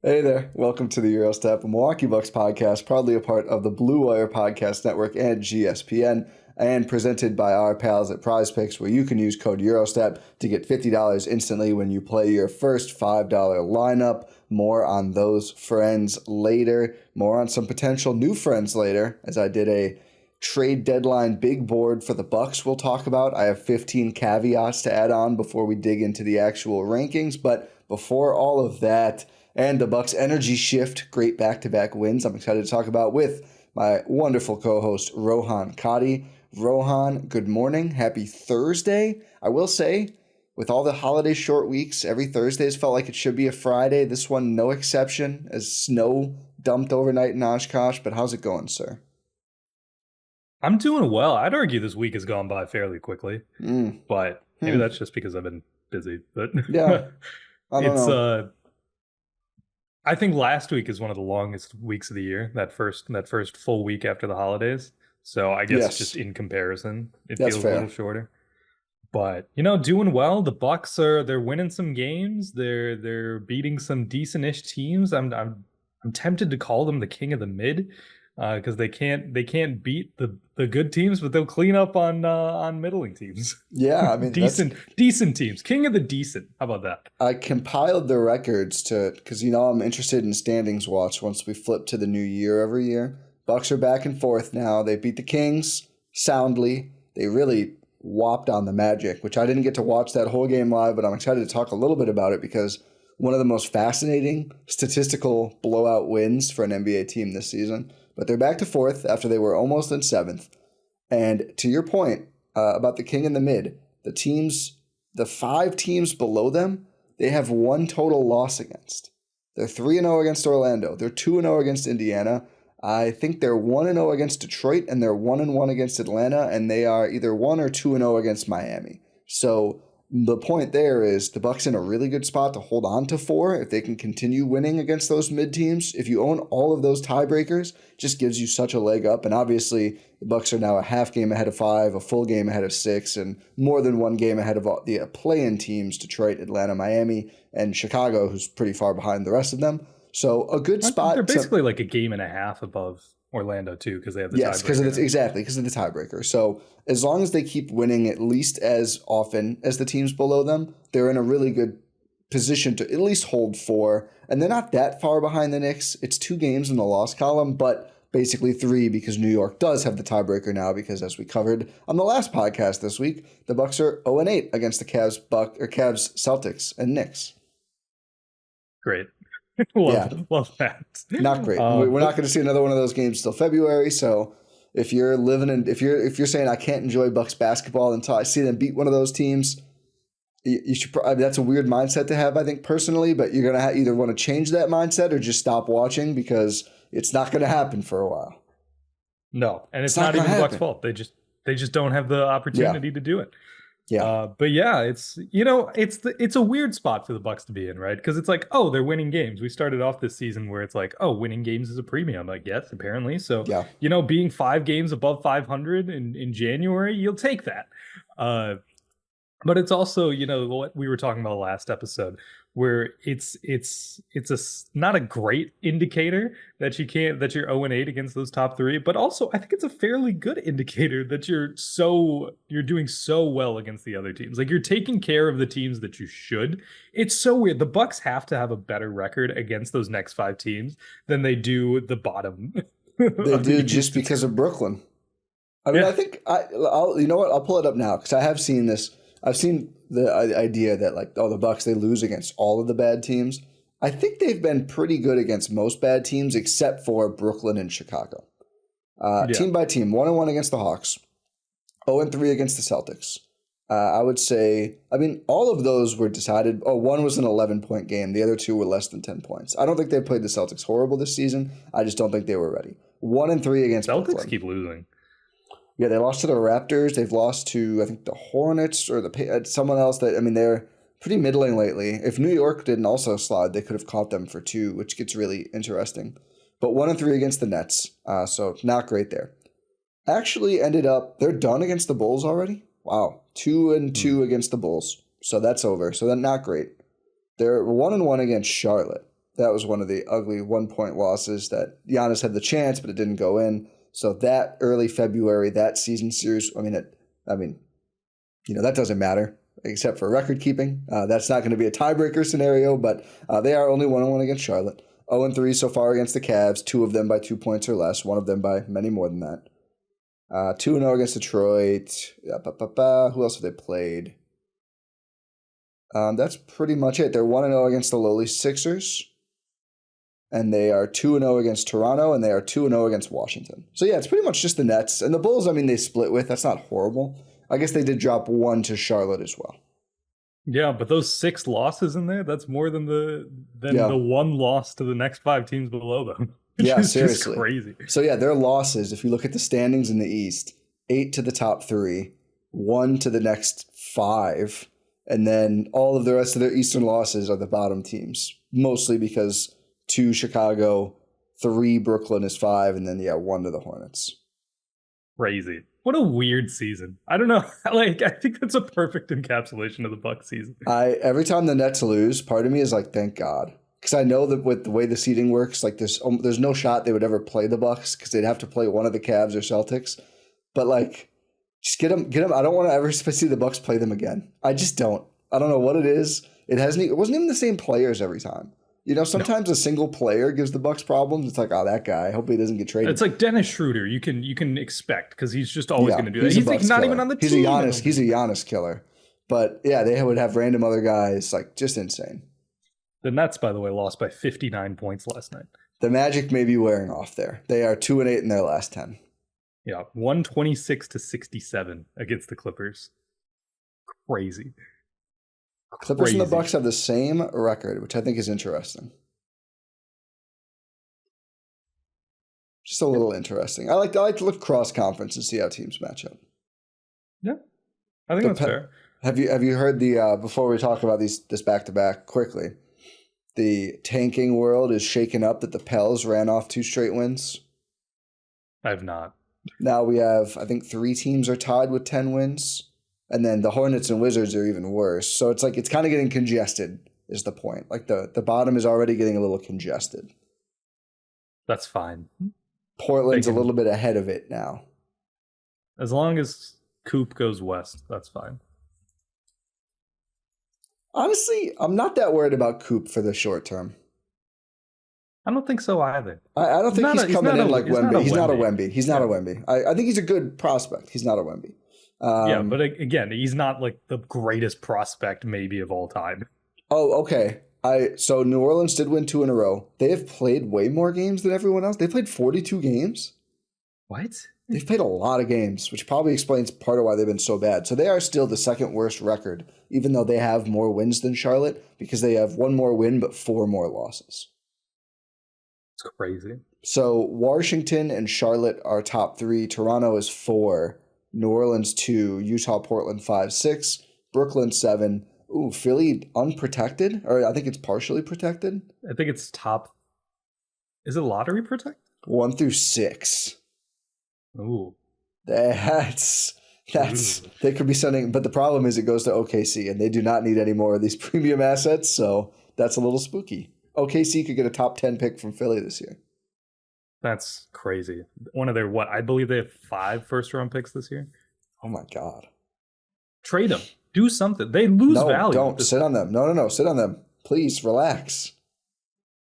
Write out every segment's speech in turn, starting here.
Hey there, welcome to the Gyro Step, a Milwaukee Bucks podcast, proudly a part of the Blue Wire Podcast Network and GSPN, and presented by our pals at Prize Picks, where you can use code GYROSTEP to get $50 instantly when you play your first $5 lineup. More on those friends later, more on some potential new friends later, as I did a trade deadline big board for the Bucks we'll talk about. I have 15 caveats to add on before we dig into the actual rankings, but before all of that, and the Bucks' energy shift, great back-to-back wins, I'm excited to talk about with my wonderful co-host, Rohan Katti. Rohan, good morning. Happy Thursday. I will say, with all the holiday short weeks, every Thursday has felt like it should be a Friday. This one, no exception, as snow dumped overnight in Oshkosh. But how's it going, sir? I'm doing well. I'd argue this week has gone by fairly quickly, but maybe that's just because I've been busy. But yeah, I don't know. I think last week is one of the longest weeks of the year. That first full week after the holidays. So I guess just in comparison, it feels a little shorter. But doing well. The Bucks they're winning some games. They're beating some decent-ish teams. I'm tempted to call them the king of the mid. Because they can't beat the good teams, but they'll clean up on middling teams. Yeah, I mean decent teams, king of the decent. How about that? I compiled the records because I'm interested in standings watch once we flip to the new year every year. Bucks are back and forth now. They beat the Kings soundly. They really whopped on the Magic, which I didn't get to watch that whole game live, but I'm excited to talk a little bit about it because one of the most fascinating statistical blowout wins for an NBA team this season. But they're back to fourth after they were almost in seventh. And to your point about the king and the mid, the 5 teams below them, they have one total loss against. They're 3-0 against Orlando. They're 2-0 against Indiana. I think they're 1-0 against Detroit, and they're 1-1 against Atlanta, and they are either 1 or 2-0 against Miami. So the point there is the Bucks in a really good spot to hold on to 4 if they can continue winning against those mid teams. If you own all of those tiebreakers, it just gives you such a leg up. And obviously, the Bucks are now a half game ahead of 5, a full game ahead of 6, and more than one game ahead of the play-in teams: Detroit, Atlanta, Miami, and Chicago, who's pretty far behind the rest of them. So a good spot. They're basically like a game and a half above Orlando too, because they have the tiebreaker. Because of the tiebreaker. So as long as they keep winning at least as often as the teams below them, they're in a really good position to at least hold 4. And they're not that far behind the Knicks. It's 2 games in the loss column, but basically 3 because New York does have the tiebreaker now. Because as we covered on the last podcast this week, the Bucks are 0-8 against the Cavs, Celtics, and Knicks. Great. Love that. Not great. We're not going to see another one of those games till February. So if you're if you're saying I can't enjoy Bucks basketball until I see them beat one of those teams, you should. That's a weird mindset to have, I think, personally. But you're going to either want to change that mindset or just stop watching because it's not going to happen for a while. No, and it's not even Bucks' fault. They just don't have the opportunity to do it. Yeah. But yeah, it's a weird spot for the Bucks to be in, right? Because it's like, oh, they're winning games. We started off this season where it's like, oh, winning games is a premium. Like, yes, apparently. So, being 5 games above 500 in January, you'll take that. But it's also, what we were talking about last episode, where it's not a great indicator that you're 0-8 against those top 3, but also I think it's a fairly good indicator that you're doing so well against the other teams. Like, you're taking care of the teams that you should. It's so weird. The Bucks have to have a better record against those next 5 teams than they do the bottom. They do just because of Brooklyn. I mean, I think I'll I'll pull it up now because I have seen this. I've seen the idea that, like, the Bucks, they lose against all of the bad teams. I think they've been pretty good against most bad teams except for Brooklyn and Chicago. Team by team, 1-1 against the Hawks, 0-3 against the Celtics. I would say, all of those were decided. One was an 11-point game. The other 2 were less than 10 points. I don't think they played the Celtics horrible this season. I just don't think they were ready. 1-3 against Celtics Brooklyn. Keep losing. Yeah, they lost to the Raptors. They've lost to, I think, the Hornets or someone else. They're pretty middling lately. If New York didn't also slide, they could have caught them for 2, which gets really interesting. But 1-3 against the Nets, so not great there. Actually ended up, they're done against the Bulls already? Wow, 2-2 against the Bulls. So that's over. So that's not great. They're 1-1 against Charlotte. That was one of the ugly 1-point losses that Giannis had the chance, but it didn't go in. So that early February, that season series, that doesn't matter except for record keeping. That's not going to be a tiebreaker scenario, but they are only 1-1 against Charlotte. 0-3 so far against the Cavs, 2 of them by 2 points or less, one of them by many more than that. 2-0 against Detroit. Who else have they played? That's pretty much it. They're 1-0 against the lowly Sixers. And they are 2-0 against Toronto, and they are 2-0 against Washington. So, yeah, it's pretty much just the Nets. And the Bulls, they split with. That's not horrible. I guess they did drop 1 to Charlotte as well. Yeah, but those 6 losses in there, that's more than the 1 loss to the next 5 teams below them. Yeah, seriously. Just crazy. So, yeah, their losses, if you look at the standings in the East, 8 to the top 3, 1 to the next 5, and then all of the rest of their Eastern losses are the bottom teams, mostly because 2 Chicago, 3 Brooklyn is 5, and then 1 to the Hornets. Crazy. What a weird season. I don't know. I think that's a perfect encapsulation of the Bucks season. Every time the Nets lose, part of me is like, thank God. Because I know that with the way the seeding works, there's no shot they would ever play the Bucks because they'd have to play one of the Cavs or Celtics. But just get them. I don't want to ever see the Bucks play them again. I just don't. I don't know what it is. It wasn't even the same players every time. Sometimes a single player gives the Bucks problems. It's like, oh, that guy. I hope he doesn't get traded. It's like Dennis Schroeder. You can expect because he's just always going to do that. He's not killer. Even on the team. He's a Giannis killer. But yeah, they would have random other guys, just insane. The Nets, by the way, lost by 59 points last night. The Magic may be wearing off there. They are 2-8 in their last 10. Yeah, 126-67 against the Clippers. Crazy. Clippers and the Bucks have the same record, which I think is interesting. Just a little interesting. I like to look cross conference and see how teams match up. Yeah, I think that's fair. Have you heard the before we talk about this back to back quickly? The tanking world is shaken up that the Pels ran off 2 straight wins. I have not. Now we have, I think 3 teams are tied with 10 wins. And then the Hornets and Wizards are even worse. So it's it's kind of getting congested is the point. The bottom is already getting a little congested. That's fine. Portland's a little bit ahead of it now. As long as Coop goes west, that's fine. Honestly, I'm not that worried about Coop for the short term. I don't think so either. I don't think he's coming in like Wemby. He's not a Wemby. He's not a Wemby. I think he's a good prospect. He's not a Wemby. Yeah, but again, he's not the greatest prospect maybe of all time. Oh, okay. So New Orleans did win 2 in a row. They have played way more games than everyone else. They played 42 games. What? They've played a lot of games, which probably explains part of why they've been so bad. So they are still the second worst record, even though they have more wins than Charlotte, because they have 1 more win but 4 more losses. It's crazy. So Washington and Charlotte are top 3. Toronto is 4. New Orleans 2, Utah, Portland 5, 6, Brooklyn 7. Ooh, Philly unprotected, or I think it's partially protected. I think it's top. Is it lottery protected? 1 through 6. Ooh, that's they could be sending, but the problem is it goes to OKC, and they do not need any more of these premium assets, so that's a little spooky. OKC could get a top 10 pick from Philly this year. That's crazy. One of their, I believe they have 5 first-round picks this year. Oh, my God. Trade them. Do something. They lose value. Don't. Sit on them. No. Sit on them. Please, relax.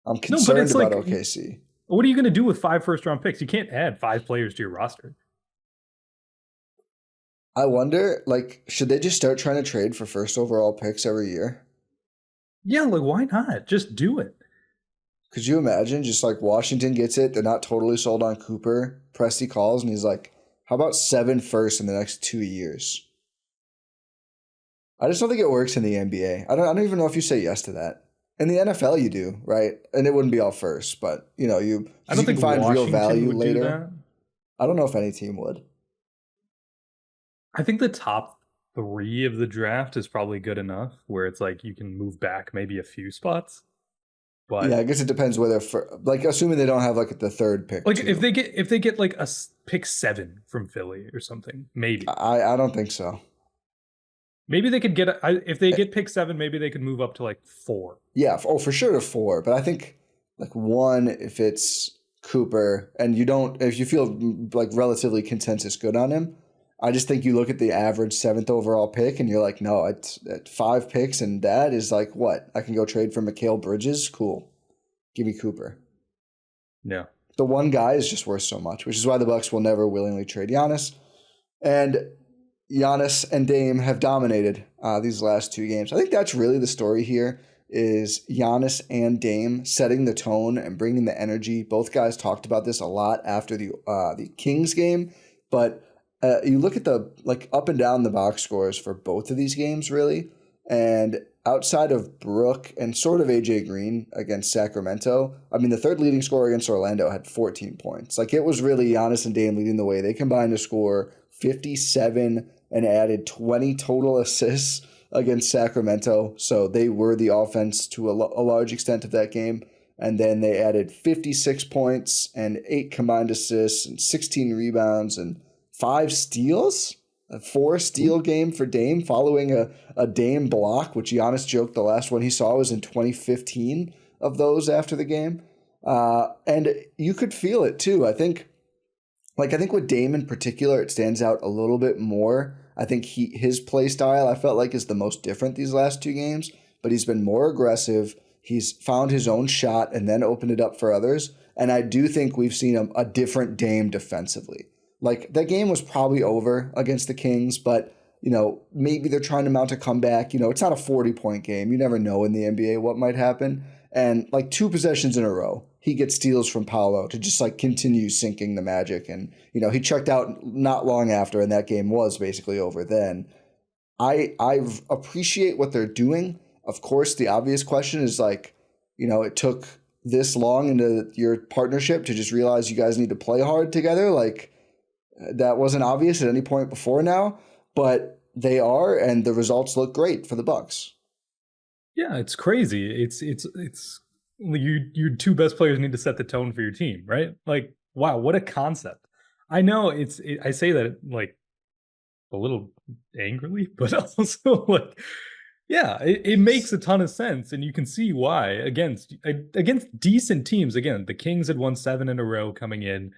I'm concerned about OKC. What are you going to do with 5 first-round picks? You can't add 5 players to your roster. I wonder, should they just start trying to trade for first overall picks every year? Yeah, why not? Just do it. Could you imagine just Washington gets it, they're not totally sold on Cooper, Presti calls, and he's like, how about 7 firsts in the next 2 years? I just don't think it works in the NBA. I don't even know if you say yes to that. In the NFL you do, right? And it wouldn't be all first, but I don't think can find Washington real value would later. Do that. I don't know if any team would. I think the top 3 of the draft is probably good enough where it's you can move back maybe a few spots. But yeah, I guess it depends whether assuming they don't have the 3rd pick. If they get a pick 7 from Philly or something, maybe. I don't think so. Maybe they could get if they get pick 7, maybe they could move up to like 4. Yeah, for sure to 4. But I think like 1 if it's Cooper and if you feel like relatively consensus good on him. I just think you look at the average 7th overall pick and you're like, no, at 5 picks and that is like what? I can go trade for Mikal Bridges? Cool. Give me Cooper. Yeah. The one guy is just worth so much, which is why the Bucks will never willingly trade Giannis. And Giannis and Dame have dominated these last 2 games. I think that's really the story here is Giannis and Dame setting the tone and bringing the energy. Both guys talked about this a lot after the Kings game, but you look at the up and down the box scores for both of these games, really, and outside of Brook and sort of AJ Green against Sacramento, I mean, the third leading scorer against Orlando had 14 points. Like, it was really Giannis and Dame leading the way. They combined to score 57 and added 20 total assists against Sacramento. So they were the offense to a large extent of that game. And then they added 56 points and 8 combined assists and 16 rebounds and 5 steals, a 4-steal game for Dame following a Dame block, which Giannis joked the last one he saw was in 2015 of those after the game. And you could feel it too. I think with Dame in particular, it stands out a little bit more. I think his play style, I felt like, is the most different these last 2 games, but he's been more aggressive. He's found his own shot and then opened it up for others. And I do think we've seen a different Dame defensively. Like, that game was probably over against the Kings, but, maybe they're trying to mount a comeback. It's not a 40-point game. You never know in the NBA what might happen. And, 2 possessions in a row, he gets steals from Paolo to just, continue sinking the Magic. And, he checked out not long after, and that game was basically over then. I appreciate what they're doing. Of course, the obvious question is, it took this long into your partnership to just realize you guys need to play hard together. That wasn't obvious at any point before now, but they are, and the results look great for the Bucks. Yeah, it's crazy. It's your 2 best players need to set the tone for your team, right? Wow, what a concept. I know I say that a little angrily, but also yeah, it makes a ton of sense, and you can see why against decent teams. Again, the Kings had won 7 in a row coming in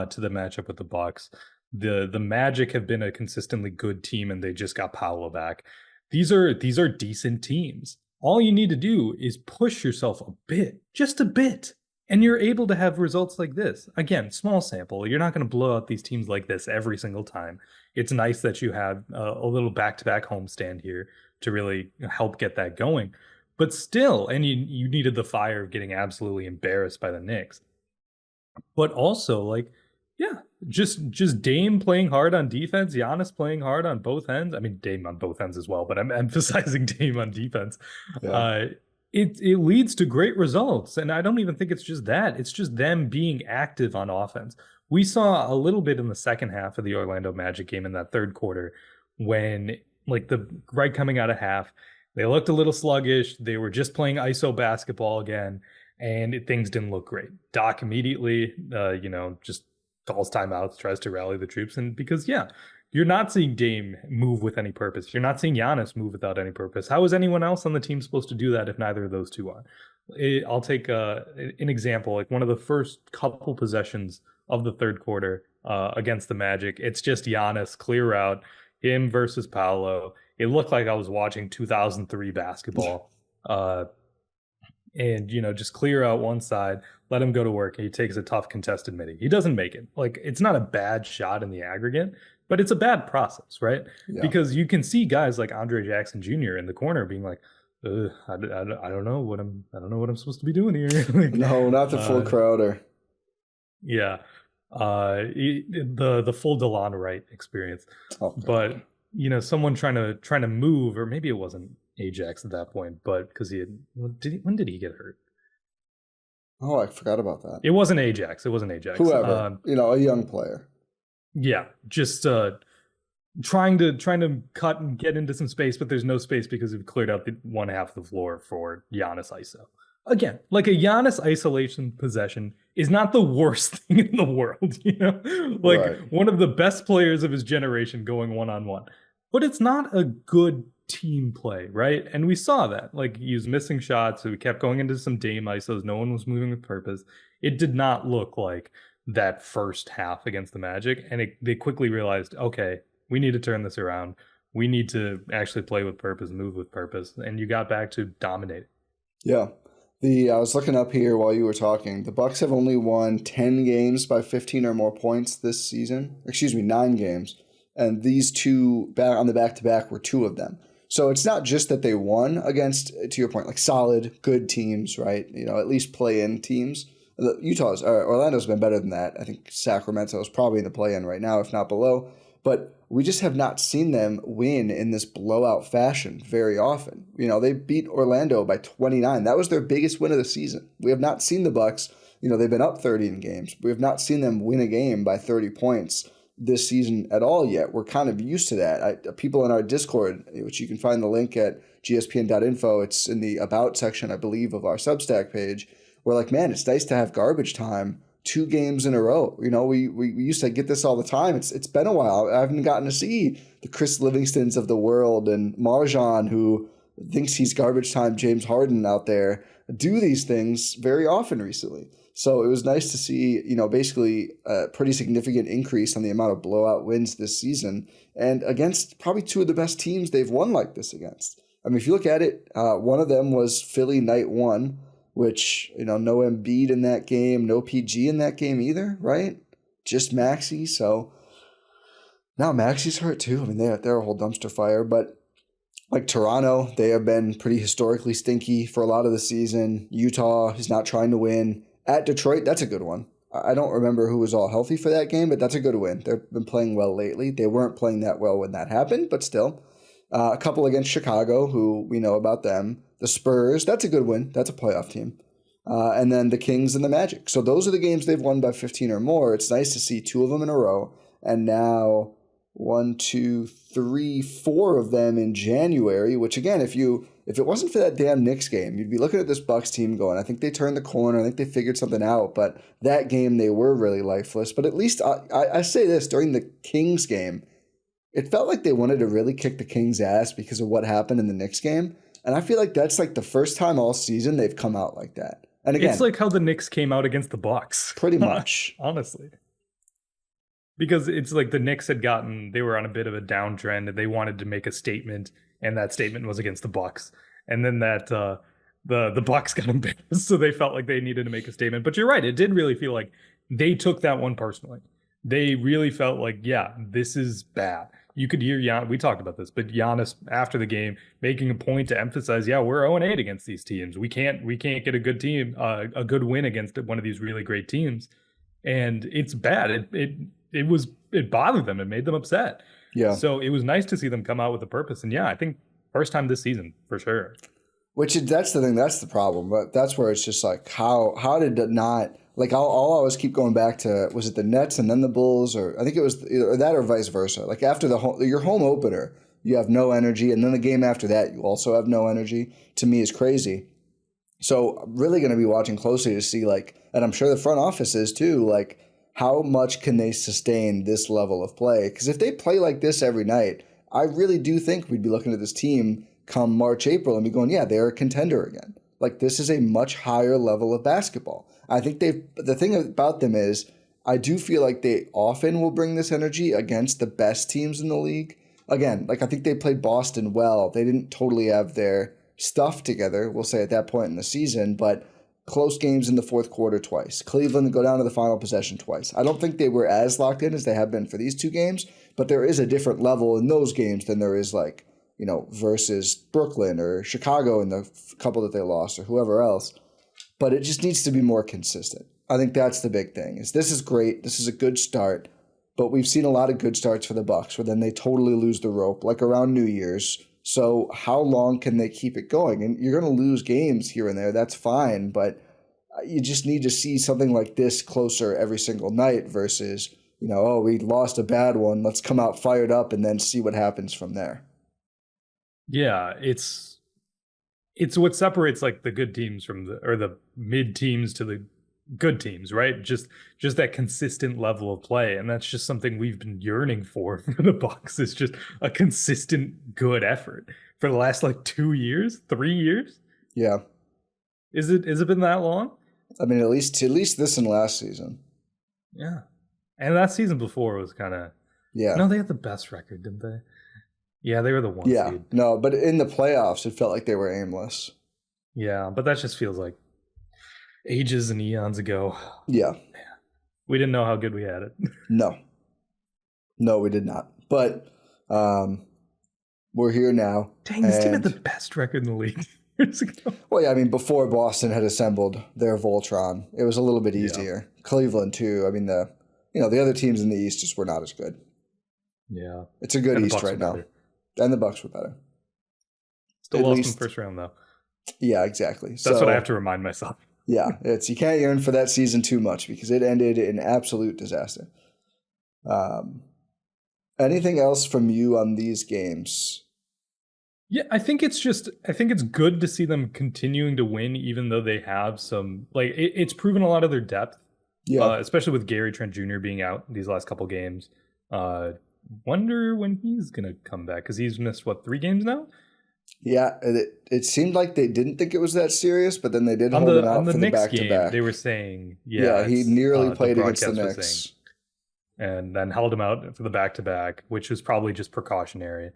to the matchup with the Bucks. The Magic have been a consistently good team, and they just got Paolo back. These are decent teams. All you need to do is push yourself a bit, just a bit, and you're able to have results like this. Again, small sample. You're not going to blow out these teams like this every single time. It's nice that you have a little back-to-back homestand here to really help get that going. But still, and you needed the fire of getting absolutely embarrassed by the Knicks. But also, just Dame playing hard on defense, Giannis playing hard on both ends. I mean, Dame on both ends as well, but I'm emphasizing Dame on defense. Yeah. It leads to great results, and I don't even think it's just that. It's just them being active on offense. We saw a little bit in the second half of the Orlando Magic game in that third quarter when, right coming out of half, they looked a little sluggish. They were just playing ISO basketball again, and things didn't look great. Doc immediately, just calls timeouts, tries to rally the troops. And because, you're not seeing Dame move with any purpose. You're not seeing Giannis move without any purpose. How is anyone else on the team supposed to do that if neither of those 2 are? I'll take an example. One of the first couple possessions of the third quarter against the Magic, it's just Giannis, clear out, him versus Paolo. It looked like I was watching 2003 basketball. And, just clear out one side, let him go to work. He takes a tough contested midi. He doesn't make it. It's not a bad shot in the aggregate, but it's a bad process, right? Yeah. Because you can see guys like Andre Jackson Jr. in the corner being like, I don't know what I'm supposed to be doing here. No, not the full Crowder. Yeah. The full DeLon Wright experience. Oh, but, someone trying to move, or maybe it wasn't Ajax at that point, but because when did he get hurt? Oh, I forgot about that. It wasn't Ajax. Whoever, a young player. Yeah, just trying to cut and get into some space, but there's no space because we've cleared out the one half of the floor for Giannis ISO. Again, a Giannis isolation possession is not the worst thing in the world, right. One of the best players of his generation going one-on-one. But it's not a good team play, right? And we saw that. Like, he was missing shots, so we kept going into some Dame isos. No one was moving with purpose. It did not look like that first half against the Magic, and they quickly realized, okay, we need to turn this around. We need to actually play with purpose, move with purpose, and you got back to dominating. Yeah. I was looking up here while you were talking. The Bucks have only won 10 games by 15 or more points this season. 9 games. And these two on the back-to-back were 2 of them. So it's not just that they won against, to your point, like solid, good teams, right? At least play-in teams. Orlando's been better than that. I think Sacramento is probably in the play-in right now, if not below. But we just have not seen them win in this blowout fashion very often. They beat Orlando by 29. That was their biggest win of the season. We have not seen the Bucks. They've been up 30 in games. We have not seen them win a game by 30 points this season at all yet. We're kind of used to that. People in our Discord, which you can find the link at gspn.info, it's in the About section, I believe, of our Substack page. We're like, man, it's nice to have garbage time 2 games in a row. We used to get this all the time. It's been a while. I haven't gotten to see the Chris Livingstons of the world and Marjan, who thinks he's garbage time James Harden out there, do these things very often recently. So it was nice to see, basically a pretty significant increase on the amount of blowout wins this season, and against probably 2 of the best teams they've won like this against. I mean, if you look at it, one of them was Philly night 1, which, no Embiid in that game, no PG in that game either, right? Just Maxey. So now Maxey's hurt too. I mean, they're a whole dumpster fire. But like Toronto, they have been pretty historically stinky for a lot of the season. Utah is not trying to win. At Detroit, that's a good one. I don't remember who was all healthy for that game, but that's a good win. They've been playing well lately. They weren't playing that well when that happened, but still. A couple against Chicago, who we know about them. The Spurs, that's a good win. That's a playoff team. And then the Kings and the Magic. So those are the games they've won by 15 or more. It's nice to see 2 of them in a row. And now 1, 2, 3, 4 of them in January, which again, if it wasn't for that damn Knicks game, you'd be looking at this Bucks team going, I think they turned the corner. I think they figured something out. But that game, they were really lifeless. But at least I say this, during the Kings game, it felt like they wanted to really kick the Kings' ass because of what happened in the Knicks game. And I feel like that's like the first time all season they've come out like that. And again, it's like how the Knicks came out against the Bucks. Pretty much. Honestly. Because it's like the Knicks they were on a bit of a downtrend and they wanted to make a statement, and that statement was against the Bucks. And then the Bucks got embarrassed, so they felt like they needed to make a statement. But you're right, it did really feel like they took that one personally. They really felt like, yeah, this is bad. You could hear we talked about this, but Giannis after the game making a point to emphasize, yeah, we're 0-8 against these teams. We can't get a good team, a good win against one of these really great teams, and it's bad. It bothered them. It made them upset. Yeah. So it was nice to see them come out with a purpose, and yeah, I think first time this season for sure. That's the thing. That's the problem. But that's where it's just like how did it not? Like I'll always keep going back to, was it the Nets and then the Bulls, or I think it was either that or vice versa. Like after your home opener, you have no energy, and then the game after that, you also have no energy. To me, is crazy. So I'm really going to be watching closely to see, like, and I'm sure the front office is too, like how much can they sustain this level of play? Because if they play like this every night, I really do think we'd be looking at this team come March, April, and be going, yeah, they're a contender again. Like this is a much higher level of basketball. I think the thing about them is I do feel like they often will bring this energy against the best teams in the league. Again, like I think they played Boston well. They didn't totally have their stuff together, we'll say at that point in the season, but close games in the fourth quarter twice. Cleveland go down to the final possession twice. I don't think they were as locked in as they have been for these 2 games, but there is a different level in those games than there is like, versus Brooklyn or Chicago in the couple that they lost or whoever else. But it just needs to be more consistent. I think that's the big thing. This is great. This is a good start. But we've seen a lot of good starts for the Bucks where then they totally lose the rope, like around New Year's. So how long can they keep it going? And you're going to lose games here and there. That's fine. But you just need to see something like this closer every single night versus, we lost a bad one. Let's come out fired up and then see what happens from there. Yeah, it's what separates like the good teams from the mid teams to the good teams, right? Just that consistent level of play, and that's just something we've been yearning for the Bucks. Is just a consistent good effort for the last like 2 years, 3 years. Yeah. Is it been that long? I mean, at least this and last season. Yeah, and that season before was kind of. Yeah. No, they had the best record, didn't they? Yeah, they were the one seed. No, but in the playoffs, it felt like they were aimless. Yeah, but that just feels like ages and eons ago. Yeah. Man, we didn't know how good we had it. No, we did not. But we're here now. Dang, this team had the best record in the league years ago. Well, yeah, I mean, before Boston had assembled their Voltron, it was a little bit easier. Yeah. Cleveland, too. I mean, the other teams in the East just were not as good. Yeah. It's a good East right now. And the Bucks were better. Still lost in the first round, though. Yeah, exactly. That's what I have to remind myself. Yeah, you can't yearn for that season too much because it ended in absolute disaster. Anything else from you on these games? Yeah, I think it's good to see them continuing to win, even though they have some, like, it's proven a lot of their depth. Yeah. Especially with Gary Trent Jr. being out these last couple games. Wonder when he's going to come back because he's missed, 3 games now? Yeah, it seemed like they didn't think it was that serious, but then they did hold him out for the back-to-back. They were saying, he nearly played against the Knicks. And then held him out for the back-to-back, which was probably just precautionary.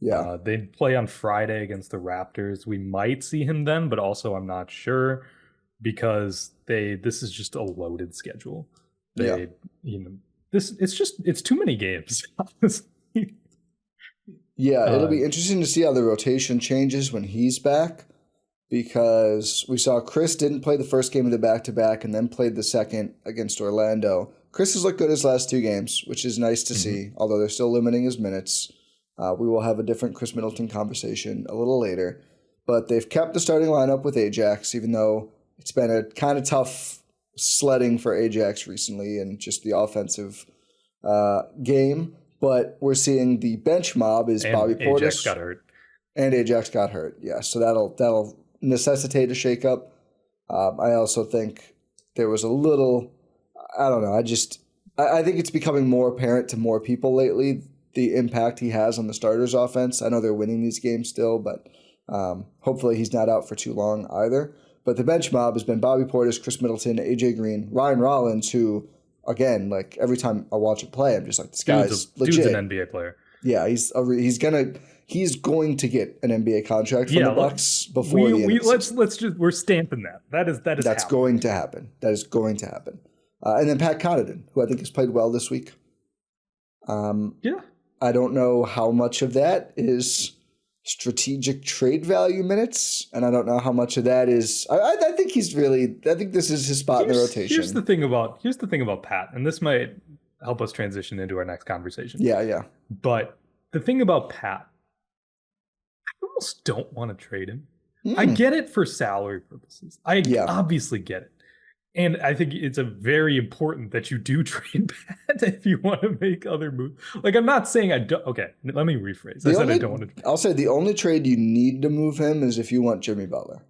Yeah. They play on Friday against the Raptors. We might see him then, but also I'm not sure because this is just a loaded schedule. It's too many games. Yeah, it'll be interesting to see how the rotation changes when he's back because we saw Chris didn't play the first game of the back-to-back and then played the second against Orlando. Chris has looked good his last 2 games, which is nice to see, although they're still limiting his minutes. We will have a different Chris Middleton conversation a little later. But they've kept the starting lineup with Ajax, even though it's been a kind of tough sledding for Ajax recently and just the offensive game. But we're seeing the bench mob is Bobby Portis. Ajax got hurt. And Ajax got hurt, yeah. So that'll necessitate a shakeup. I also think there was a little, I don't know, I think it's becoming more apparent to more people lately the impact he has on the starters' offense. I know they're winning these games still, but hopefully he's not out for too long either. But the bench mob has been Bobby Portis, Chris Middleton, AJ Green, Ryan Rollins, who, again, like every time I watch him play, I'm just like, this guy's legit. Dude's an NBA player. Yeah, he's going to get an NBA contract from the Bucks before the end of the season. We're stamping that. That's happening. Going to happen. That is going to happen. And then Pat Connaughton, who I think has played well this week. I don't know how much of that is strategic trade value minutes, and I don't know how much of that is. I think I think this is his spot in the rotation. Here's the thing about Pat, and this might help us transition into our next conversation. Yeah. But the thing about Pat, I almost don't want to trade him. I get it for salary purposes. I obviously get it. And I think it's very important that you do trade Pat if you want to make other moves. Like, I'm not saying I don't. Okay, let me rephrase. I don't want to. I'll say the only trade you need to move him is if you want Jimmy Butler.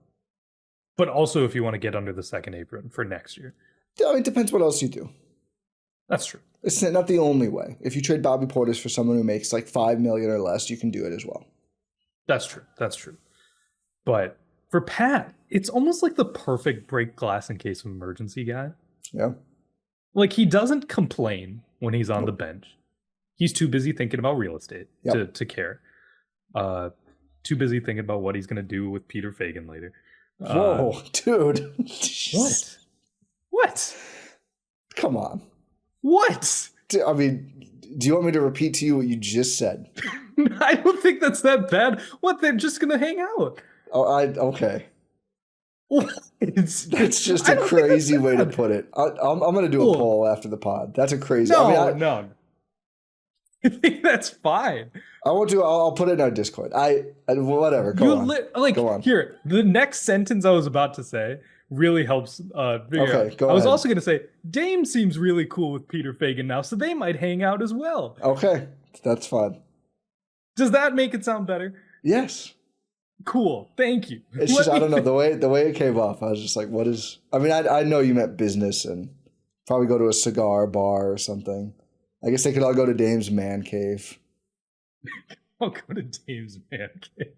But also if you want to get under the second apron for next year. I mean, it depends what else you do. That's true. It's not the only way. If you trade Bobby Portis for someone who makes like $5 million or less, you can do it as well. That's true. But for Pat, it's almost like the perfect break glass in case of emergency guy. Yeah. Like, he doesn't complain when he's on the bench. He's too busy thinking about real estate to care. Too busy thinking about what he's going to do with Peter Fagan later. Whoa, dude. What? Come on. What? I mean, do you want me to repeat to you what you just said? I don't think that's that bad. What, they're just going to hang out? Oh, okay. That's just a crazy way to put it. I'm going to do a poll after the pod. That's a crazy. No. I think that's fine. I'll put it in our Discord. Whatever. Go on. Here, the next sentence I was about to say really helps. Okay, go I was ahead. also going to say Dame seems really cool with Peter Fagan now, so they might hang out as well. Okay, that's fine. Does that make it sound better? Yes. Cool. Thank you. It's just, I don't know, the way it came off, I was just like, what is... I mean, I know you meant business and probably go to a cigar bar or something. I guess they could all go to Dame's man cave. I'll go to Dame's man cave.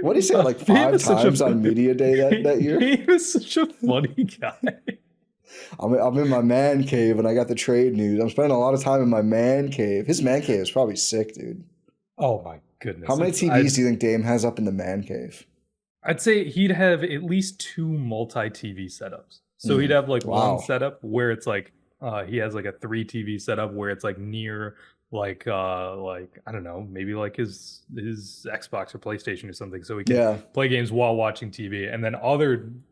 What did he say, like 5 times on media day that year? Dame is such a funny guy. I'm in my man cave and I got the trade news. I'm spending a lot of time in my man cave. His man cave is probably sick, dude. Oh my goodness. How many TVs do you think Dame has up in the man cave? I'd say he'd have at least 2 multi-TV setups. So he'd have like one setup where it's like he has like a 3 TV setup where it's like near like I don't know, maybe like his Xbox or PlayStation or something, so he can play games while watching TV. And then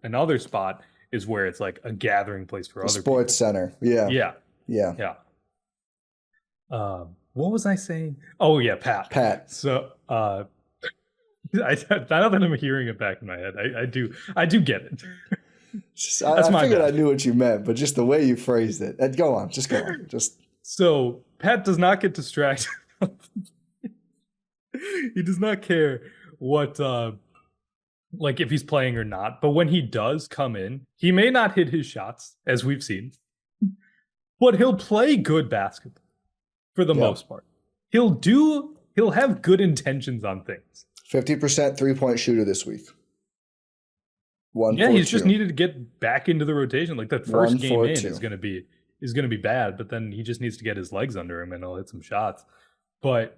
another spot is where it's like a gathering place for other sports people. Center. Yeah. What was I saying? Oh yeah, Pat. So now that I'm hearing it back in my head, I do get it. I figured I knew what you meant, but just the way you phrased it. Go on. So Pat does not get distracted. He does not care what like if he's playing or not, but when he does come in, he may not hit his shots, as we've seen, but he'll play good basketball for the most part. He'll have good intentions on things. 50% 3-point shooter this week. He's just needed to get back into the rotation. Like that first game in is gonna be bad, but then he just needs to get his legs under him and he'll hit some shots. But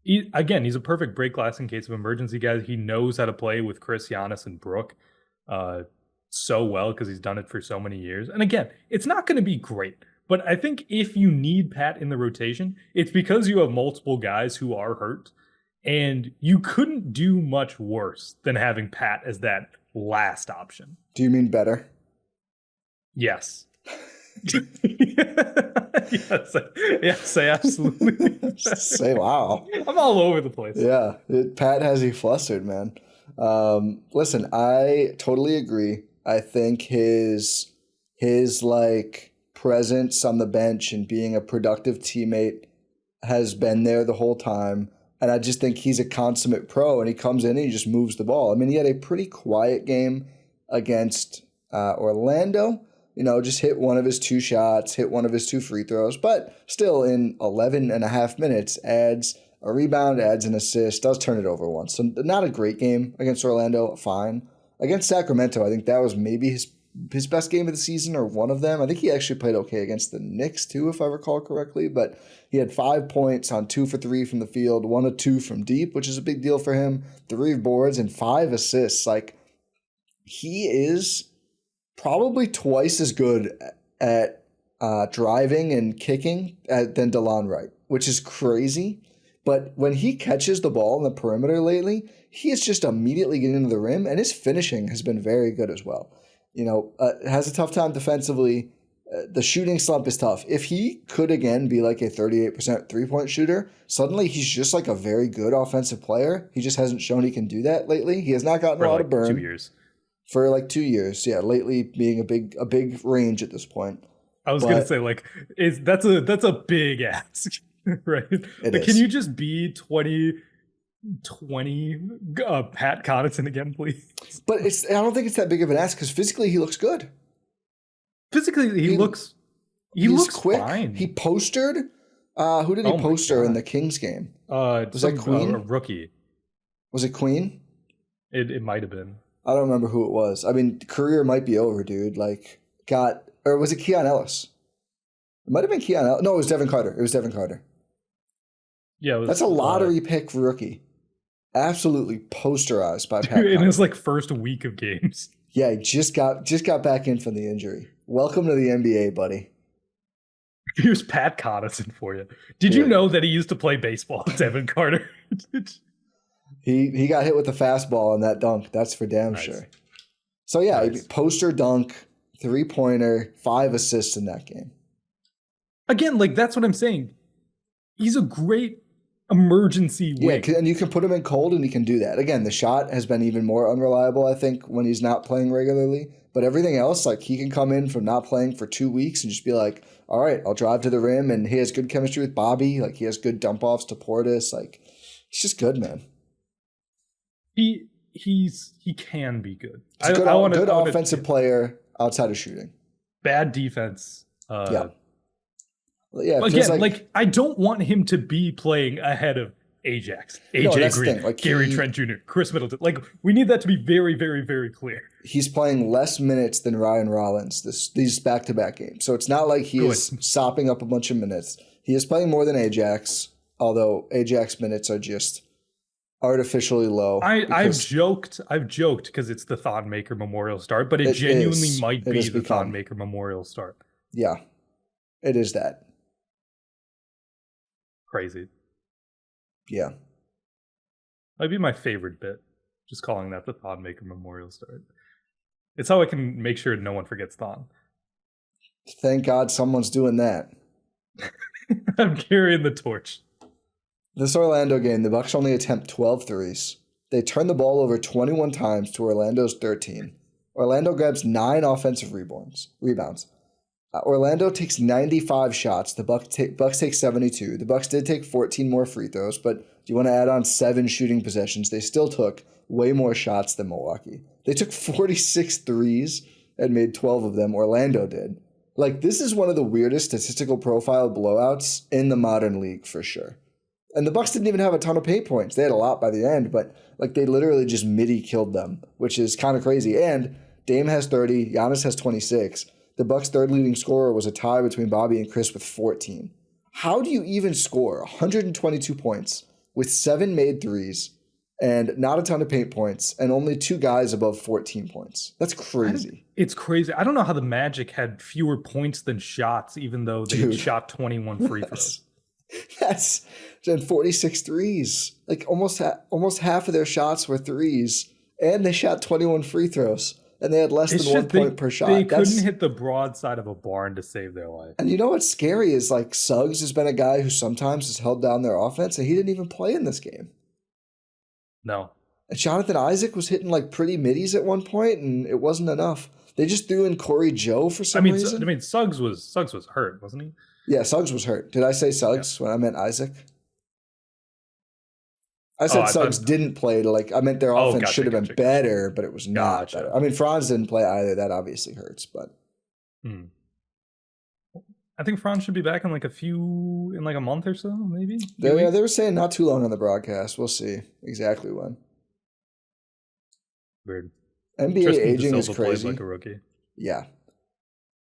he's a perfect break glass in case of emergency, guys. He knows how to play with Chris, Giannis, and Brooke so well because he's done it for so many years. And again, it's not going to be great, but I think if you need Pat in the rotation, it's because you have multiple guys who are hurt, and you couldn't do much worse than having Pat as that last option. Do you mean better? Yes. Yes, I absolutely say wow. I'm all over the place. Yeah, Pat has you flustered, man. Listen, I totally agree. I think his like presence on the bench and being a productive teammate has been there the whole time. And I just think he's a consummate pro, and he comes in and he just moves the ball. I mean, he had a pretty quiet game against Orlando. You know, just hit one of his 2 shots, hit one of his 2 free throws, but still in 11 and a half minutes adds a rebound, adds an assist, does turn it over once. So not a great game against Orlando, fine. Against Sacramento, I think that was maybe his best game of the season or one of them. I think he actually played okay against the Knicks too, if I recall correctly, but he had 5 points on 2 for 3 from the field, 1 of 2 from deep, which is a big deal for him, 3 boards and 5 assists. Like, he is probably twice as good at driving and kicking than DeLon Wright, which is crazy. But when he catches the ball in the perimeter lately, he is just immediately getting into the rim, and his finishing has been very good as well. You know, has a tough time defensively. The shooting slump is tough. If he could again be like a 38% 3-point shooter, suddenly he's just like a very good offensive player. He just hasn't shown he can do that lately. He has not gotten a lot of burn. 2 years. For like 2 years, yeah. Lately, being a big range at this point. I was gonna say, like, that's a big ask, right? Can you just be 20 Pat Connaughton again, please? But I don't think it's that big of an ask because physically he looks good. Physically, he looks quick. Fine. He postered. Who did he poster in the Kings game? Was that Queen? A rookie. Was it Queen? It might have been. I don't remember who it was. I mean, career might be over, dude. Like, or was it Keon Ellis? It might have been Keon Ellis. No, it was Devin Carter. Yeah, that's a lottery pick rookie. Absolutely posterized by Pat. In his like first week of games. Yeah, he just got back in from the injury. Welcome to the NBA, buddy. Here's Pat Connaughton for you. Did you know that he used to play baseball, Devin Carter? He got hit with the fastball on that dunk. That's for damn sure. So yeah, poster dunk, 3-pointer, 5 assists in that game. Again, like that's what I'm saying. He's a great emergency wing. Yeah, and you can put him in cold and he can do that. Again, the shot has been even more unreliable, I think, when he's not playing regularly. But everything else, like he can come in from not playing for 2 weeks and just be like, all right, I'll drive to the rim. And he has good chemistry with Bobby. Like he has good dump offs to Portis. Like he's just good, man. he can be good. He's a good offensive player outside of shooting. Bad defense. Yeah, again, like I don't want him to be playing ahead of Ajax, AJ Green, like Gary Trent Jr., Chris Middleton. Like, we need that to be very, very, very clear. He's playing less minutes than Ryan Rollins these back-to-back games. So it's not like he is sopping up a bunch of minutes. He is playing more than Ajax, although Ajax minutes are just artificially low. I've joked because it's the Thon Maker Memorial start, but it genuinely might be the Thon Maker Memorial start. Yeah, it is that. Crazy. Yeah. Might be my favorite bit, just calling that the Thon Maker Memorial start. It's how I can make sure no one forgets Thon. Thank God someone's doing that. I'm carrying the torch. This Orlando game, the Bucks only attempt 12 threes. They turn the ball over 21 times to Orlando's 13. Orlando grabs 9 offensive rebounds. Orlando takes 95 shots. The Bucks take 72. The Bucks did take 14 more free throws, but do you want to add on 7 shooting possessions? They still took way more shots than Milwaukee. They took 46 threes and made 12 of them. Orlando did. Like, this is one of the weirdest statistical profile blowouts in the modern league for sure. And the Bucks didn't even have a ton of paint points. They had a lot by the end, but like they literally just midi-killed them, which is kind of crazy. And Dame has 30, Giannis has 26. The Bucks' third leading scorer was a tie between Bobby and Chris with 14. How do you even score 122 points with 7 made threes and not a ton of paint points and only 2 guys above 14 points? That's crazy. It's crazy. I don't know how the Magic had fewer points than shots, even though they shot 21 free throws. That's 46 threes. Like almost half of their shots were threes, and they shot 21 free throws. And they had less than 1 point per shot. They couldn't hit the broadside of a barn to save their life. And you know what's scary is like Suggs has been a guy who sometimes has held down their offense, and he didn't even play in this game. No. And Jonathan Isaac was hitting like pretty middies at one point, and it wasn't enough. They just threw in Corey Joe for some reason. I mean, Suggs was hurt, wasn't he? Yeah, Suggs was hurt. Did I say Suggs when I meant Isaac? I said Suggs didn't play I meant their offense should have been better, but it was not better. I mean, Franz didn't play either. That obviously hurts, but. I think Franz should be back in like a month or so, maybe. They were saying not too long on the broadcast. We'll see exactly when. Weird. NBA aging is crazy. Like a rookie. Yeah.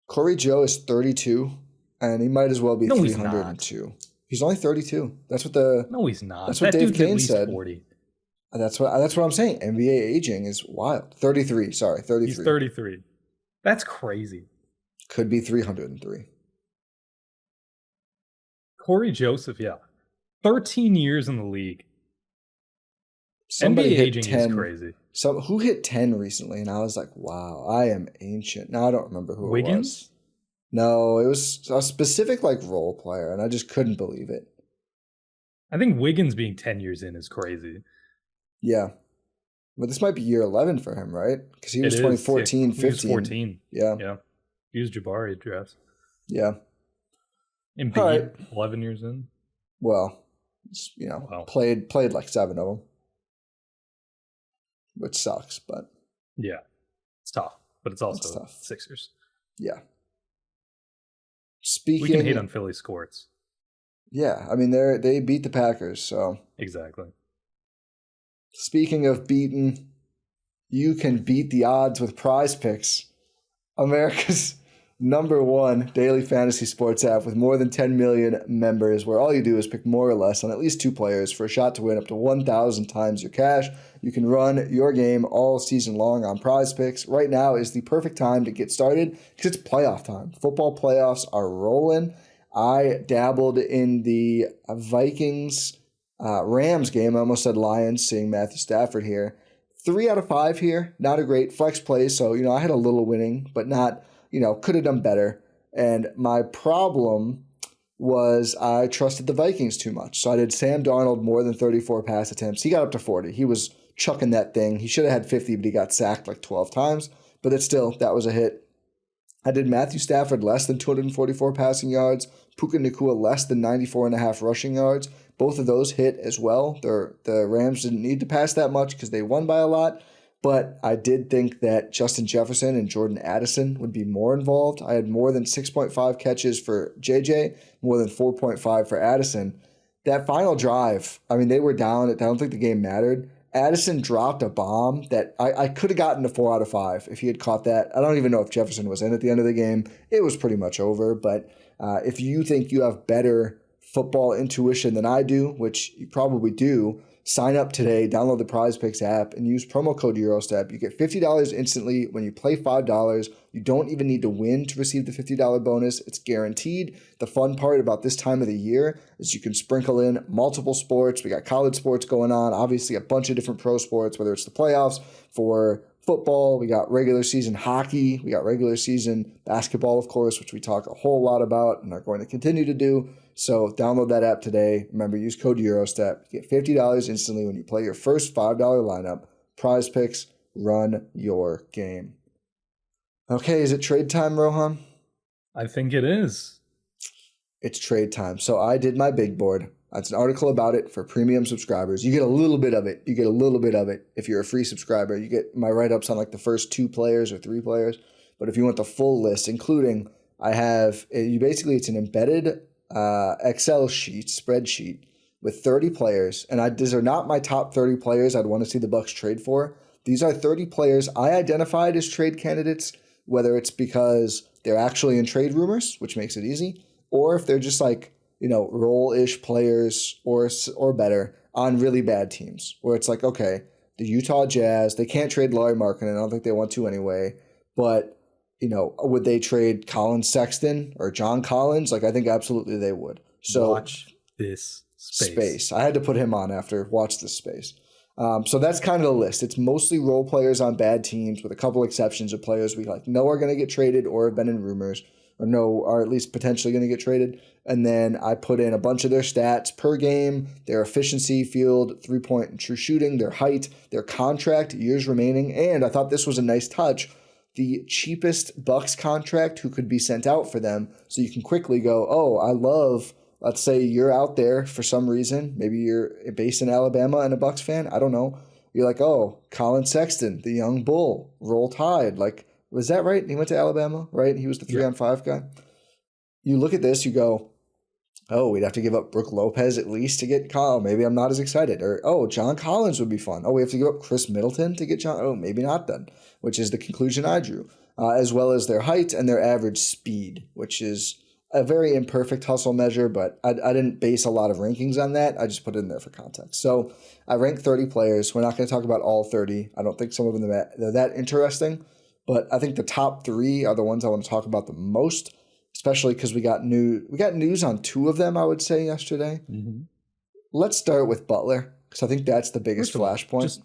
Corey Joe is 32, and he might as well be 302. He's only 32. That's what No, he's not. That's what Dave Kane said. 40. That's what I'm saying. NBA aging is wild. 33. Sorry, 33. He's 33. That's crazy. Could be 303. Corey Joseph, yeah. 13 years in the league. Somebody NBA hit aging 10. is crazy. Who hit 10 recently? And I was like, wow, I am ancient. Now I don't remember who Wiggins? it was. No, it was a specific role player, and I just couldn't believe it. I think Wiggins being 10 years in is crazy. Yeah. But this might be year 11 for him, right? Because he was 2014, 15. He was 14. Yeah. Yeah. He was Jabari drafts. Yeah. Embiid, right. 11 years in. Well, played like 7 of them. Which sucks, but. Yeah. It's tough, but it's also tough. Sixers. Yeah. We can hate on Philly sports. Yeah, I mean they beat the Packers, so exactly. Speaking of beaten, you can beat the odds with Prize Picks, America's #1 daily fantasy sports app with more than 10 million members, where all you do is pick more or less on at least 2 players for a shot to win up to 1,000 times your cash. You can run your game all season long on Prize Picks. Right now is the perfect time to get started because it's playoff time. Football playoffs are rolling. I dabbled in the Vikings Rams game. I almost said Lions, seeing Matthew Stafford here. 3 out of 5 here. Not a great flex play, so I had a little winning, but not, could have done better. And my problem was I trusted the Vikings too much. So I did Sam Darnold more than 34 pass attempts. He got up to 40. He was chucking that thing. He should have had 50, but he got sacked like 12 times. But that was a hit. I did Matthew Stafford less than 244 passing yards. Puka Nacua less than 94.5 rushing yards. Both of those hit as well. The Rams didn't need to pass that much because they won by a lot. But I did think that Justin Jefferson and Jordan Addison would be more involved. I had more than 6.5 catches for JJ, more than 4.5 for Addison. That final drive, I mean, they were down. I don't think the game mattered. Addison dropped a bomb that I could have gotten to 4 out of 5 if he had caught that. I don't even know if Jefferson was in at the end of the game. It was pretty much over. But if you think you have better football intuition than I do, which you probably do, sign up today, download the Prize Picks app, and use promo code Gyro Step. You get $50 instantly when you play $5. You don't even need to win to receive the $50 bonus. It's guaranteed. The fun part about this time of the year is you can sprinkle in multiple sports. We got college sports going on, obviously a bunch of different pro sports, whether it's the playoffs for football, we got regular season hockey, we got regular season basketball, of course, which we talk a whole lot about and are going to continue to do. So download that app today. Remember, use code EuroStep. You get $50 instantly when you play your first $5 lineup. Prize Picks, run your game. Okay, is it trade time, Rohan? I think it is. It's trade time. So I did my big board. That's an article about it for premium subscribers. You get a little bit of it. You get a little bit of it if you're a free subscriber. You get my write-ups on like the first 2 players or 3 players. But if you want the full list, including it's an embedded Excel spreadsheet with 30 players. And these are not my top 30 players I'd want to see the Bucks trade for. These are 30 players I identified as trade candidates, whether it's because they're actually in trade rumors, which makes it easy, or if they're just like, role-ish players or better on really bad teams where it's like, okay, the Utah Jazz, they can't trade Lauri Markkanen. I don't think they want to anyway. But, would they trade Colin Sexton or John Collins? Like, I think absolutely they would. So watch this space. I had to put him on after watch this space. So that's kind of the list. It's mostly role players on bad teams with a couple exceptions of players we know are going to get traded or have been in rumors or at least potentially going to get traded. And then I put in a bunch of their stats per game, their efficiency, field, 3-point and true shooting, their height, their contract, years remaining. And I thought this was a nice touch, the cheapest Bucks contract who could be sent out for them. So you can quickly go, let's say you're out there for some reason. Maybe you're based in Alabama and a Bucks fan. I don't know. You're like, Colin Sexton, the young bull, roll tide. Like, was that right? He went to Alabama, right? He was the 3-on-5 guy. You look at this, you go, we'd have to give up Brook Lopez at least to get Kyle. Maybe I'm not as excited. Or, John Collins would be fun. We have to give up Chris Middleton to get John. Maybe not then, which is the conclusion I drew, as well as their height and their average speed, which is a very imperfect hustle measure, but I didn't base a lot of rankings on that. I just put it in there for context. So I ranked 30 players. We're not going to talk about all 30. I don't think some of them are that interesting, but I think the top 3 are the ones I want to talk about the most, especially because we got news on 2 of them, I would say, yesterday. Mm-hmm. Let's start with Butler, because I think that's the biggest flashpoint. Just,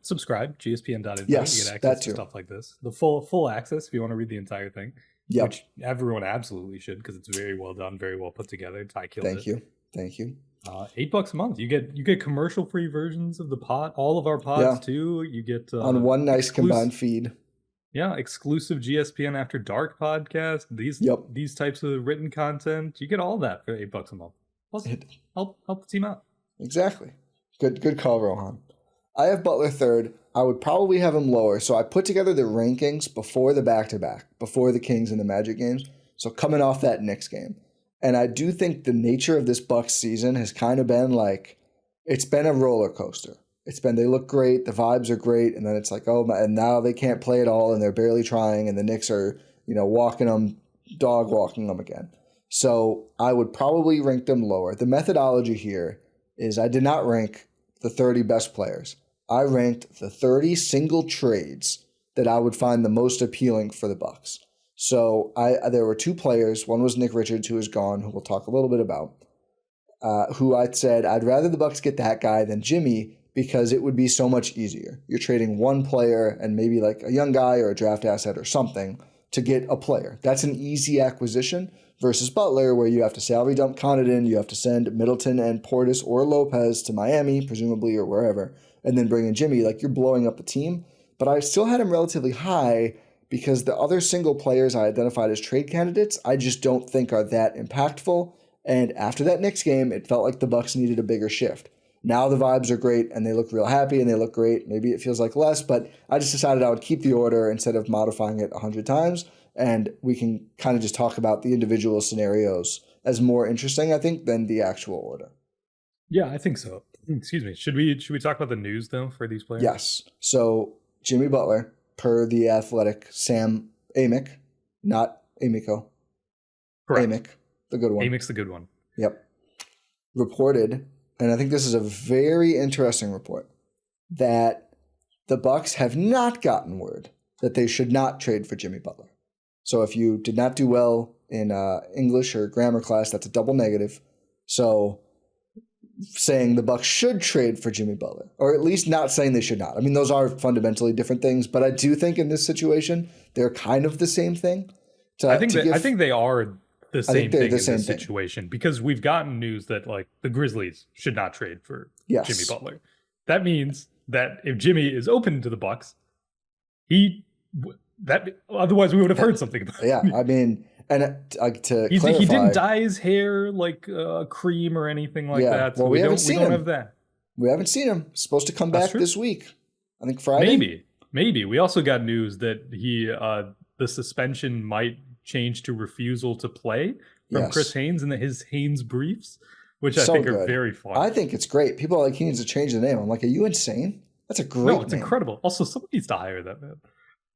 subscribe, gspn.info. Yes, you get access to stuff like this. The full access if you want to read the entire thing. Yep. Which everyone absolutely should, because it's very well done, very well put together. Ty killed it. Thank you. $8 a month. You get commercial free versions of the pod, all of our pods too. You get on one nice combined feed. Yeah, exclusive GSPN After Dark podcast. These types of written content. You get all that for $8 a month. Plus, help the team out. Exactly. Good call, Rohan. I have Butler third. I would probably have him lower. So I put together the rankings before the back-to-back, before the Kings and the Magic games. So coming off that Knicks game. And I do think the nature of this Bucks season has kind of been like, it's been a roller coaster. It's been, they look great, the vibes are great, and then it's like, and now they can't play at all, and they're barely trying, and the Knicks are, dog walking them again. So I would probably rank them lower. The methodology here is I did not rank the 30 best players. I ranked the 30 single trades that I would find the most appealing for the Bucks. So there were 2 players. One was Nick Richards, who is gone, who we'll talk a little bit about, who I said, I'd rather the Bucks get that guy than Jimmy because it would be so much easier. You're trading one player and maybe like a young guy or a draft asset or something to get a player. That's an easy acquisition versus Butler, where you have to salary dump Connaughton, you have to send Middleton and Portis or Lopez to Miami, presumably, or wherever, and then bring in Jimmy. Like, you're blowing up the team. But I still had him relatively high because the other single players I identified as trade candidates, I just don't think are that impactful. And after that Knicks game, it felt like the Bucks needed a bigger shift. Now the vibes are great and they look real happy and they look great. Maybe it feels like less, but I just decided I would keep the order instead of modifying it 100 times. And we can kind of just talk about the individual scenarios as more interesting, I think, than the actual order. Yeah, I think so. Excuse me. Should we talk about the news though for these players? Yes. So Jimmy Butler, per the Athletic, Sam Amick, not Amico. Correct. Amick, the good one. Amick's the good one. Yep. Reported, and I think this is a very interesting report, that the Bucks have not gotten word that they should not trade for Jimmy Butler. So if you did not do well in English or grammar class, that's a double negative. So saying the Bucks should trade for Jimmy Butler, or at least not saying they should not. I mean, those are fundamentally different things, but I do think in this situation, they're kind of the same thing. I think they are the same thing in this situation, thing. Because we've gotten news that like the Grizzlies should not trade for Jimmy Butler. That means that if Jimmy is open to the Bucks, otherwise we would have heard something about it. Yeah, I mean, and to clarify, he didn't dye his hair like cream or anything like that. So well, we haven't seen him. Have that. We haven't seen him. He's supposed to come back this week. I think Friday. Maybe. We also got news that the suspension might change to refusal to play from Chris Haynes and his Haynes briefs, which I think are very fun. I think it's great. People are like, he needs to change the name. I'm like, are you insane? That's a great name. It's incredible. Also, someone needs to hire that man.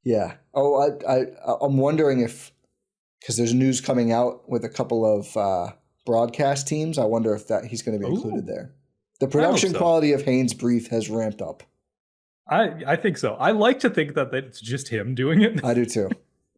Yeah. Oh, I'm wondering if, because there's news coming out with a couple of broadcast teams, I wonder if he's going to be included there. The production quality of Haynes' brief has ramped up. I think so. I like to think that it's just him doing it. I do too.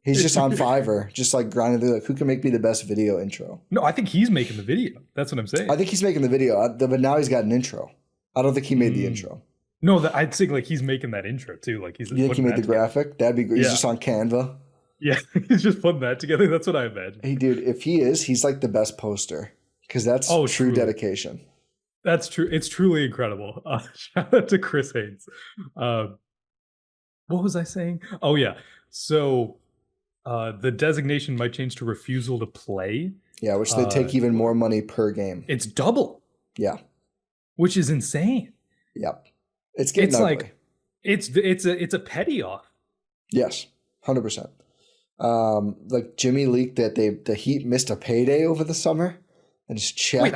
He's just on Fiverr, just like grinding through, like, who can make me the best video intro? No, I think he's making the video. That's what I'm saying. I think he's making the video, but now he's got an intro. I don't think he made the intro. No, I'd think like he's making that intro too. Like you think he made the graphic? That'd be great. He's just on Canva. Yeah, he's just putting that together. That's what I imagine. Hey, dude, if he's like the best poster, because that's true dedication. That's true. It's truly incredible. Shout out to Chris Haynes. What was I saying? Oh yeah. So the designation might change to refusal to play. Yeah, which they take even more money per game. It's double. Yeah. Which is insane. Yep. It's getting ugly. Like it's a petty off. Yes, 100%. Like Jimmy leaked that the Heat missed a payday over the summer, and his check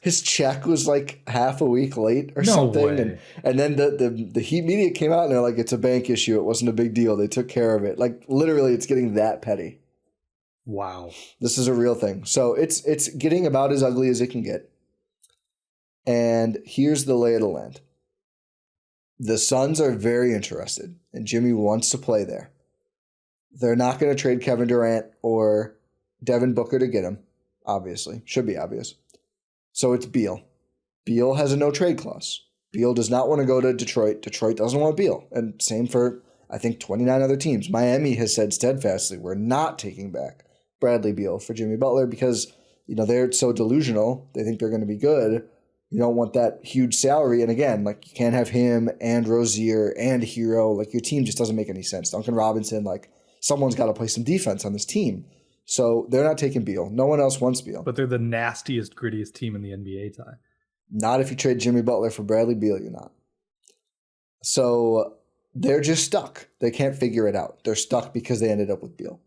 his check was like half a week late or something. And then the Heat media came out and they're like, it's a bank issue. It wasn't a big deal. They took care of it. Like literally, it's getting that petty. Wow, this is a real thing. So it's getting about as ugly as it can get. And here's the lay of the land. The Suns are very interested, and Jimmy wants to play there. They're not going to trade Kevin Durant or Devin Booker to get him, obviously. Should be obvious. So it's Beal. Beal has a no-trade clause. Beal does not want to go to Detroit. Detroit doesn't want Beal. And same for, I think, 29 other teams. Miami has said steadfastly, we're not taking back Bradley Beal for Jimmy Butler because, they're so delusional. They think they're going to be good. You don't want that huge salary. And again, like you can't have him and Rozier and Hero. Like your team just doesn't make any sense. Duncan Robinson, like someone's got to play some defense on this team. So they're not taking Beal. No one else wants Beal. But they're the nastiest, grittiest team in the NBA, Ty. Not if you trade Jimmy Butler for Bradley Beal, you're not. So they're just stuck. They can't figure it out. They're stuck because they ended up with Beal.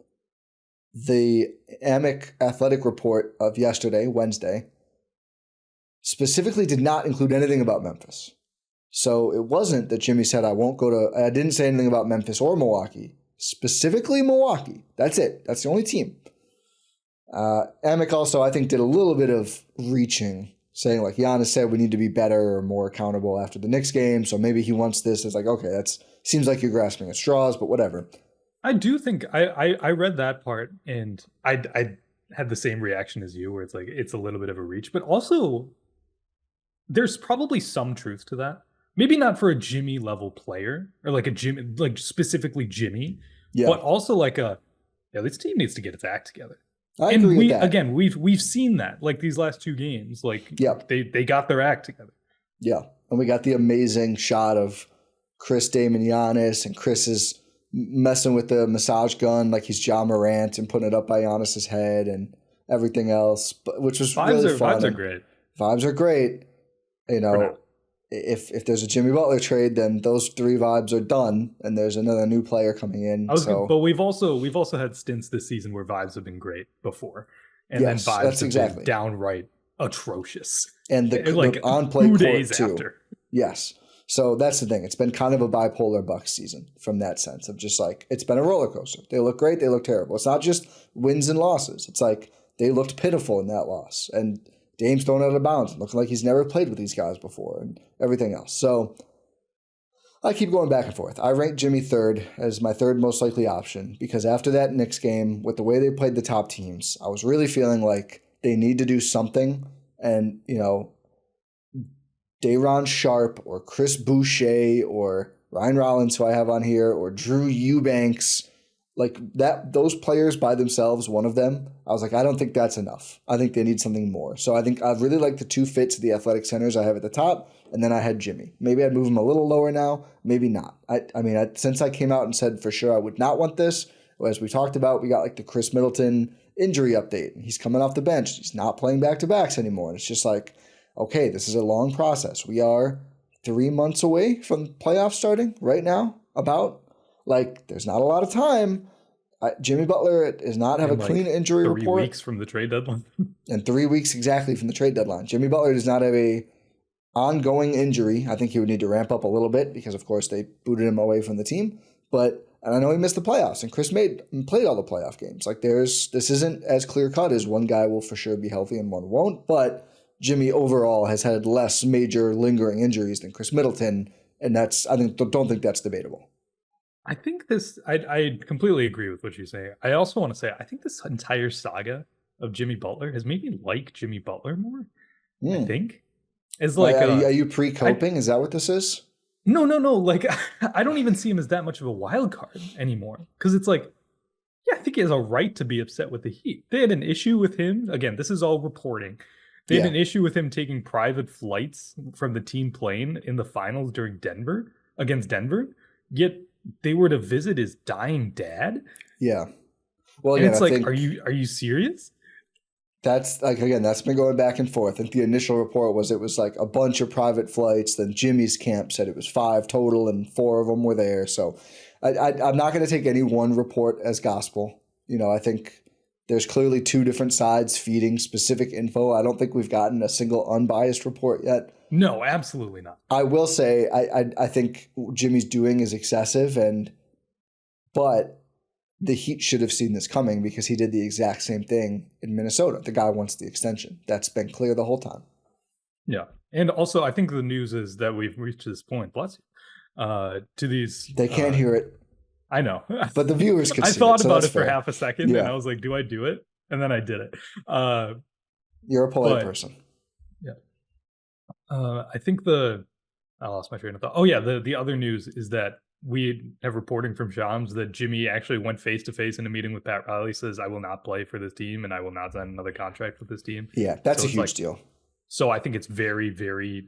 The Amick Athletic report of yesterday, Wednesday, specifically did not include anything about Memphis. So it wasn't that Jimmy said, I didn't say anything about Memphis or Milwaukee. Specifically Milwaukee. That's it. That's the only team. Amick also, I think, did a little bit of reaching, saying like Giannis said we need to be better or more accountable after the Knicks game, so maybe he wants this. It's like, okay, that seems like you're grasping at straws, but whatever. I do think I read that part and I had the same reaction as you, where it's like it's a little bit of a reach, but also there's probably some truth to that. Maybe not for a Jimmy level player or like a Jimmy, like specifically Jimmy, but also like this team needs to get its act together. I agree with that. Again, we've seen that like these last two games, like they got their act together. Yeah, and we got the amazing shot of Chris, Dame, and Giannis, and Chris is messing with the massage gun like he's John Morant and putting it up by Giannis's head and everything else, which was really fun. Vibes are great. Vibes are great. You know, if there's a Jimmy Butler trade, then those 3 vibes are done, and there's another new player coming in. But we've also had stints this season where vibes have been great before, and then vibes have been downright atrocious. And the on-play court too. After. Yes. So that's the thing. It's been kind of a bipolar Bucks season from that sense of just like, it's been a roller coaster. They look great. They look terrible. It's not just wins and losses. It's like they looked pitiful in that loss. And Dame's thrown out of bounds, looking like he's never played with these guys before and everything else. So I keep going back and forth. I rank Jimmy third as my third most likely option because after that Knicks game, with the way they played the top teams, I was really feeling like they need to do something. And, you know, Day'Ron Sharpe or Chris Boucher or Ryan Rollins, who I have on here, or Drew Eubanks, like that, those players by themselves, one of them, I was like, I don't think that's enough. I think they need something more. So I think I really like the 2 fits of the athletic centers I have at the top, and then I had Jimmy. Maybe I'd move him a little lower now, maybe not. I mean, since I came out and said for sure I would not want this, as we talked about, we got like the Chris Middleton injury update. He's coming off the bench. He's not playing back-to-backs anymore. And it's just like, okay, this is a long process. We are 3 months away from playoffs starting right now. There's not a lot of time. Jimmy Butler does not have a clean injury report. 3 weeks from the trade deadline. And 3 weeks exactly from the trade deadline. Jimmy Butler does not have a ongoing injury. I think he would need to ramp up a little bit because, of course, they booted him away from the team. And I know he missed the playoffs, and Chris played all the playoff games. Like this isn't as clear cut as one guy will for sure be healthy and one won't. But Jimmy overall has had less major lingering injuries than Chris Middleton, and don't think that's debatable. I think I completely agree with what you say. I also want to say I think this entire saga of Jimmy Butler has made me like Jimmy Butler more. I think it's like are you pre-coping? Is that what this is? No. Like I don't even see him as that much of a wild card anymore because it's like, yeah, I think he has a right to be upset with the Heat. They had an issue with him. Again, this is all reporting. They had an issue with him taking private flights from the team plane in the finals against Denver. Yet they were to visit his dying dad. Yeah. Well, and it's like, are you serious? That's like, again, that's been going back and forth. I think the initial report was it was like a bunch of private flights. Then Jimmy's camp said it was 5 total and 4 of them were there. So I'm not going to take any one report as gospel. You know, I think there's clearly 2 different sides feeding specific info. I don't think we've gotten a single unbiased report yet. No, absolutely not. I will say I think what Jimmy's doing is excessive, but the Heat should have seen this coming because he did the exact same thing in Minnesota. The guy wants the extension. That's been clear the whole time. Yeah. And also, I think the news is that we've reached this point, bless you, to these... They can't hear it. I know. But the viewers can see it. I thought about it for half a second, and I was like, do I do it? And then I did it. You're a polite person. Yeah. I think I lost my train of thought. Oh, yeah. The other news is that we have reporting from Shams that Jimmy actually went face-to-face in a meeting with Pat Riley, says, I will not play for this team, and I will not sign another contract with this team. Yeah, that's a huge deal. So I think it's very, very...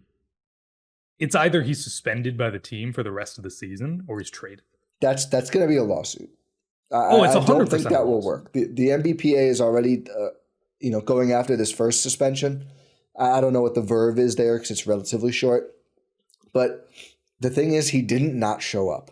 It's either he's suspended by the team for the rest of the season, or he's traded. That's going to be a lawsuit. It's 100% I don't think that will work. The NBPA is already, going after this first suspension. I don't know what the verve is there because it's relatively short. But the thing is, he didn't not show up.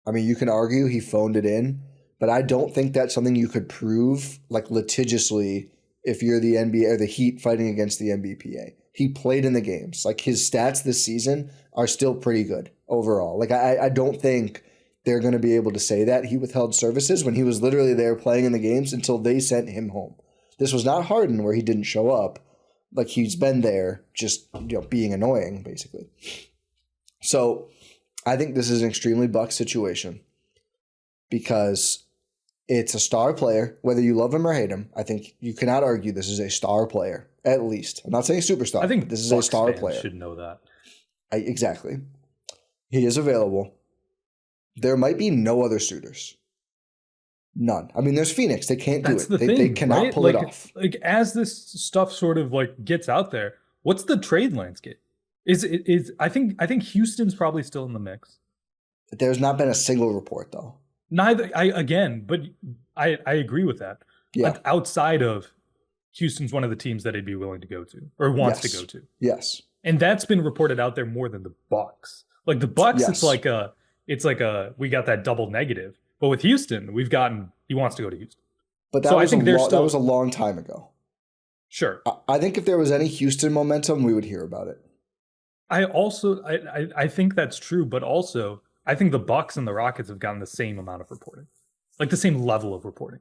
I mean, you can argue he phoned it in, but I don't think that's something you could prove like litigiously if you're the NBA or the Heat fighting against the NBPA. He played in the games. Like his stats this season are still pretty good overall. Like I don't think they're going to be able to say that he withheld services when he was literally there playing in the games until they sent him home. This was not Harden where he didn't show up. Like he's been there just being annoying basically. So I think this is an extremely Bucks situation because it's a star player, whether you love him or hate him. I think you cannot argue this is a star player, at least. I'm not saying superstar. I think this is Bucks a star player. Should know that. Exactly. He is available. There might be no other suitors. None. I mean, there's Phoenix. They can't do it. They cannot pull it off. Like as this stuff sort of like gets out there, what's the trade landscape? I think Houston's probably still in the mix. There's not been a single report though. But I agree with that. Yeah. Like outside of Houston's one of the teams that he'd be willing to go to or wants to go to. Yes. And that's been reported out there more than the Bucks. Like the Bucks, Yes. it's like a we got that double negative. But with Houston, he wants to go to Houston. But that was a long time ago. Sure. I think if there was any Houston momentum, we would hear about it. I think that's true, but also I think the Bucks and the Rockets have gotten the same amount of reporting. Like the same level of reporting.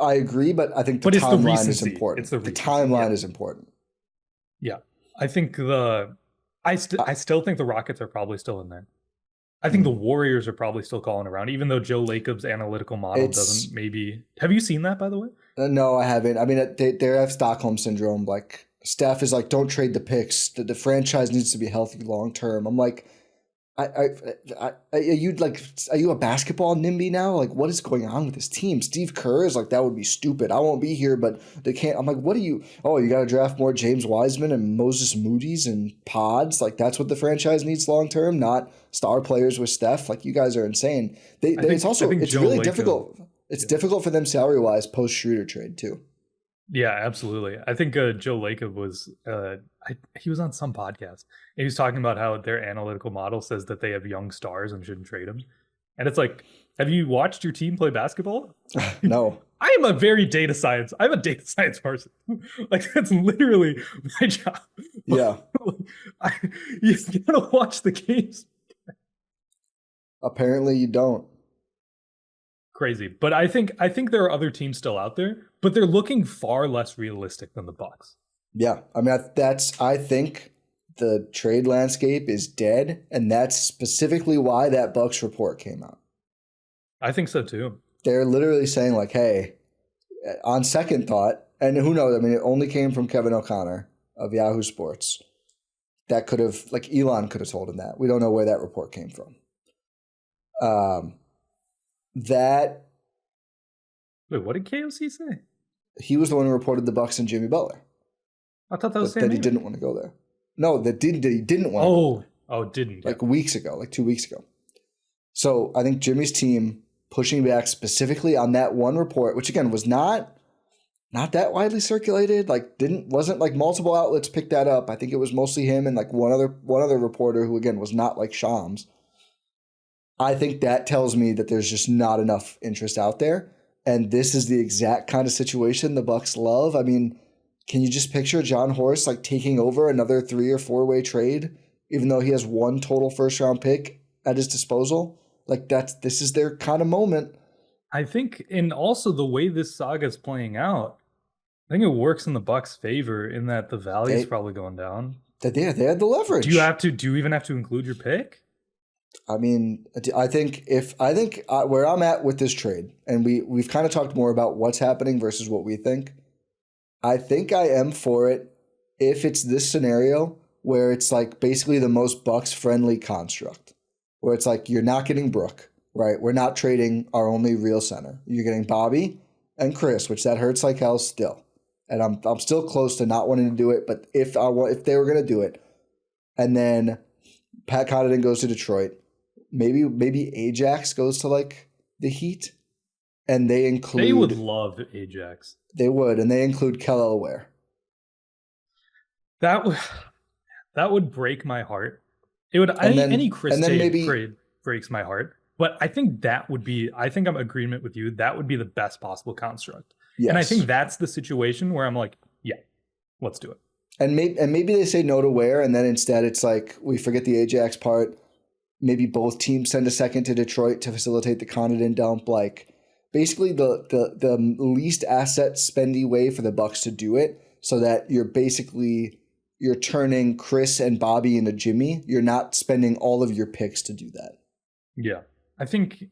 I agree, but I think the timeline is important. The timeline is important. Yeah. I think I still think the Rockets are probably still in there. I think the Warriors are probably still calling around, even though Joe Lacob's analytical model doesn't maybe... Have you seen that, by the way? No, I haven't. I mean, they have Stockholm Syndrome. Like, Steph is like, don't trade the picks. The franchise needs to be healthy long term. I'm like, are you a basketball NIMBY now? Like, what is going on with this team? Steve Kerr is like, that would be stupid. I won't be here, but they can't. I'm like, what are you? Oh, you got to draft more James Wiseman and Moses Moody's and Pods. Like, that's what the franchise needs long term, not star players with Steph. Like, you guys are insane. It's really difficult. It's difficult for them salary wise post Schroeder trade too. Yeah, absolutely. I think Joe Lacob was he was on some podcast. And he was talking about how their analytical model says that they have young stars and shouldn't trade them. And it's like, have you watched your team play basketball? No. I am a very data science. I'm a data science person. Like, that's literally my job. Yeah. You gotta watch the games. Apparently you don't. Crazy. But I think there are other teams still out there, but they're looking far less realistic than the Bucks. Yeah. I mean, I think the trade landscape is dead, and that's specifically why that Bucks report came out. I think so too. They're literally saying like, hey, on second thought, and who knows? I mean, it only came from Kevin O'Connor of Yahoo Sports. That could have, like, Elon could have told him that. We don't know where that report came from. Wait, what did KOC say? He was the one who reported the Bucks and Jimmy Butler. I thought that was that he didn't want to go there. No, that he didn't want to go there. Didn't. Like weeks ago, like 2 weeks ago. So I think Jimmy's team pushing back specifically on that one report, which again was not that widely circulated. Like wasn't like multiple outlets picked that up. I think it was mostly him and like one other reporter who again was not like Shams. I think that tells me that there's just not enough interest out there. And this is the exact kind of situation the Bucks love. I mean, can you just picture John Horst like taking over another 3 or 4 way trade, even though he has one total first round pick at his disposal? Like this is their kind of moment. I think, and also the way this saga is playing out, I think it works in the Bucks' favor in that the value is probably going down. They had the leverage. Do you even have to include your pick? I mean, I think where I'm at with this trade, and we've kind of talked more about what's happening versus what we think. I think I am for it if it's this scenario where it's like basically the most Bucks friendly construct, where it's like you're not getting Brooke, right? We're not trading our only real center. You're getting Bobby and Chris, which that hurts like hell still, and I'm still close to not wanting to do it. But if they were gonna do it, and then Pat Connaughton goes to Detroit. Maybe Ajax goes to like the Heat, and they would love Ajax. They would, and they include Kel'el Ware. That would break my heart. It would. Any Chris trade breaks my heart. But I think I'm in agreement with you. That would be the best possible construct. Yes. And I think that's the situation where I'm like, yeah, let's do it. And maybe they say no to Ware, and then instead it's like we forget the Ajax part. Maybe both teams send a second to Detroit to facilitate the Connaughton dump. Like basically the least asset spendy way for the Bucks to do it, so that you're turning Chris and Bobby into Jimmy. You're not spending all of your picks to do that. Yeah, I think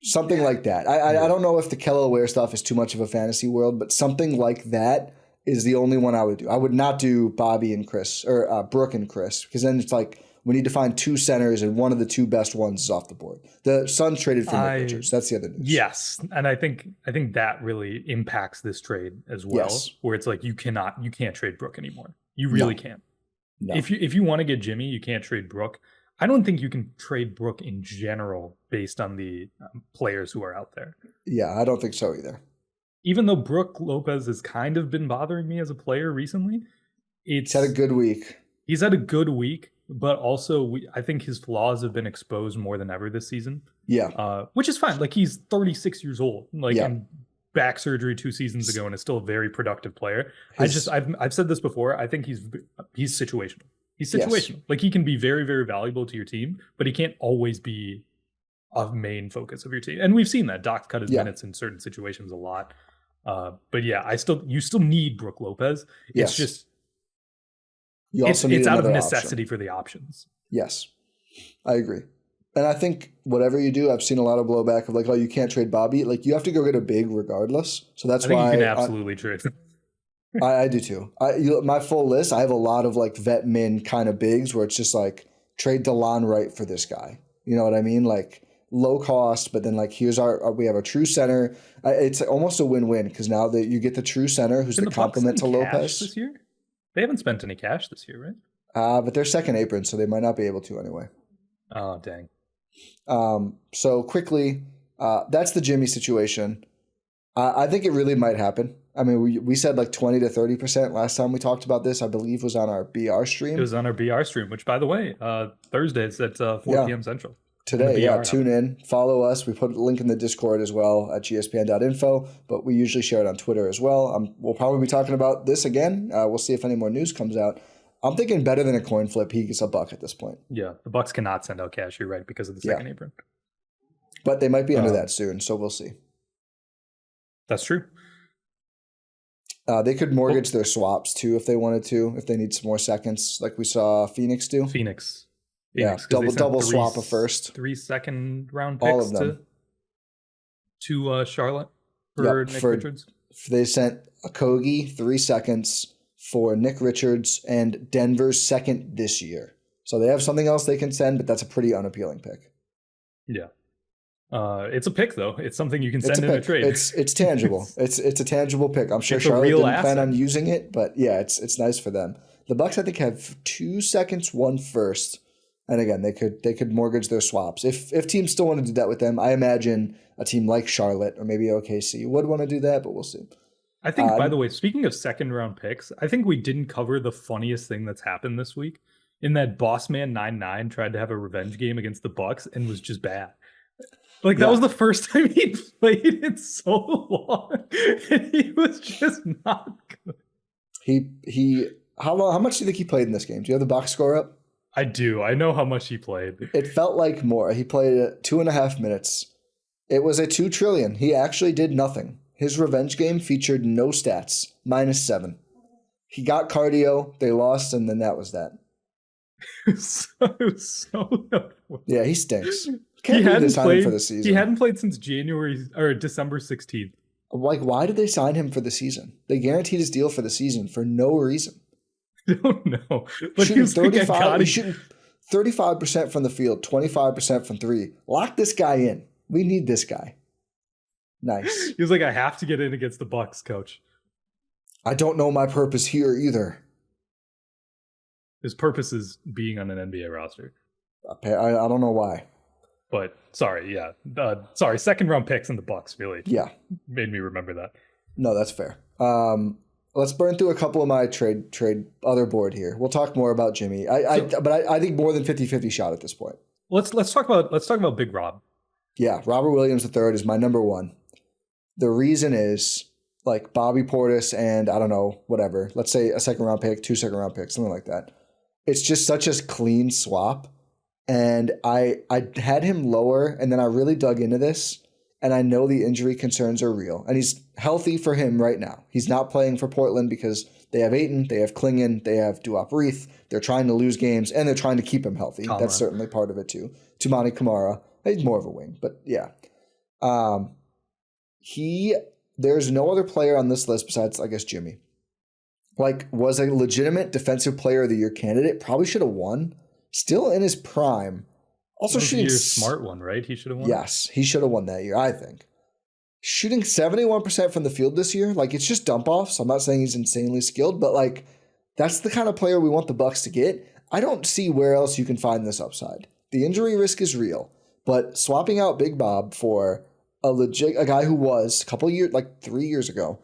something like that. I don't know if the Kel'el Ware stuff is too much of a fantasy world, but something like that is the only one I would do. I would not do Bobby and Chris or Brooke and Chris, because then it's like we need to find 2 centers and one of the 2 best ones is off the board. The Suns traded for Nick Richards. That's the other news. Yes, and I think that really impacts this trade as well, where it's like you can't trade Brooke anymore. You really can't. No. If you want to get Jimmy, you can't trade Brooke. I don't think you can trade Brooke in general based on the players who are out there. Yeah, I don't think so either. Even though Brooke Lopez has kind of been bothering me as a player recently, he's had a good week. He's had a good week, but also I think his flaws have been exposed more than ever this season. Yeah. Which is fine. Like, he's 36 years old. Like, and back surgery 2 seasons ago, and is still a very productive player. I've said this before. I think he's situational. He's situational. Yes. Like, he can be very, very valuable to your team, but he can't always be a main focus of your team. And we've seen that. Doc's cut his minutes in certain situations a lot. But yeah, you still need Brook Lopez. It's just it's out of necessity option for the options. Yes, I agree. And I think whatever you do, I've seen a lot of blowback of like, oh, you can't trade Bobby. Like, you have to go get a big regardless. So that's why you can absolutely trade. I do too. My full list, I have a lot of like vet min kind of bigs where it's just like trade DeLon Wright for this guy. You know what I mean? Like, low cost, but then like here's we have a true center. It's almost a win-win because now that you get the true center who's the complement to Lopez. This year? They haven't spent any cash this year, right? But they're second apron, so they might not be able to anyway. Oh, dang. So quickly, that's the Jimmy situation. I think it really might happen. I mean, we said like 20 to 30% last time we talked about this, I believe was on our BR stream. It was on our BR stream, which, by the way, Thursdays at 4 p.m. Central. Today, tune in, follow us. We put a link in the Discord as well at gspn.info, but we usually share it on Twitter as well. We'll probably be talking about this again. We'll see if any more news comes out. I'm thinking better than a coin flip. He gets a buck at this point. Yeah, the Bucks cannot send out cash, you're right, because of the second apron. But they might be under that soon, so we'll see. That's true. They could mortgage their swaps too if they wanted to, if they need some more seconds, like we saw Phoenix do. Phoenix, yeah, double swap a first. 3 second round picks all of them. to Charlotte for Nick Richards. They sent a Kogi 3 seconds for Nick Richards and Denver's second this year. So they have something else they can send, but that's a pretty unappealing pick. Yeah. It's a pick though. It's something you can send in a trade. It's tangible. it's a tangible pick. I'm sure Charlotte didn't plan on using it, but yeah, it's nice for them. The Bucks, I think, have 2 seconds, 1 first. And again, they could mortgage their swaps. If teams still want to do that with them, I imagine a team like Charlotte or maybe OKC would want to do that, but we'll see. I think, by the way, speaking of second round picks, I think we didn't cover the funniest thing that's happened this week in that Bossman 99 tried to have a revenge game against the Bucks and was just bad. Like, that was the first time he'd played in so long, and he was just not good. How much do you think he played in this game? Do you have the box score up? I do. I know how much he played. It felt like more. He played 2.5 minutes. It was a 2 trillion. He actually did nothing. His revenge game featured no stats, -7. He got cardio, they lost, and then that was that. It was so yeah, he stinks. Can't believe they signed him for the season. He hadn't played since December 16th. Like, why did they sign him for the season? They guaranteed his deal for the season for no reason. I don't know. Like, shooting 35% from the field, 25% from 3. Lock this guy in. We need this guy. Nice. He was like, I have to get in against the Bucks, coach. I don't know my purpose here either. His purpose is being on an NBA roster. I don't know why. But sorry, second round picks in the Bucks really made me remember that. No, that's fair. Let's burn through a couple of my trade other board here. We'll talk more about Jimmy. But I think more than 50-50 shot at this point. Let's talk about Big Rob. Yeah, Robert Williams III is my number one. The reason is, like, Bobby Portis and I don't know, whatever. Let's say a second round pick, 2 second round picks, something like that. It's just such a clean swap. And I had him lower, and then I really dug into this, and I know the injury concerns are real. And he's healthy for him right now. He's not playing for Portland because they have Ayton, they have Klingon, they have Duop Reith. They're trying to lose games, and they're trying to keep him healthy. Kamara. That's certainly part of it too. Tumani Kamara. He's more of a wing, but yeah. There's no other player on this list besides, I guess, Jimmy. Like, was a legitimate defensive player of the year candidate. Probably should have won. Still in his prime. Also shooting... smart one, right? He should have won? Yes, he should have won that year, I think. Shooting 71% from the field this year. Like, it's just dump-offs. I'm not saying he's insanely skilled, but, like, that's the kind of player we want the Bucks to get. I don't see where else you can find this upside. The injury risk is real, but swapping out Big Bob for a guy who was a couple years, like 3 years ago,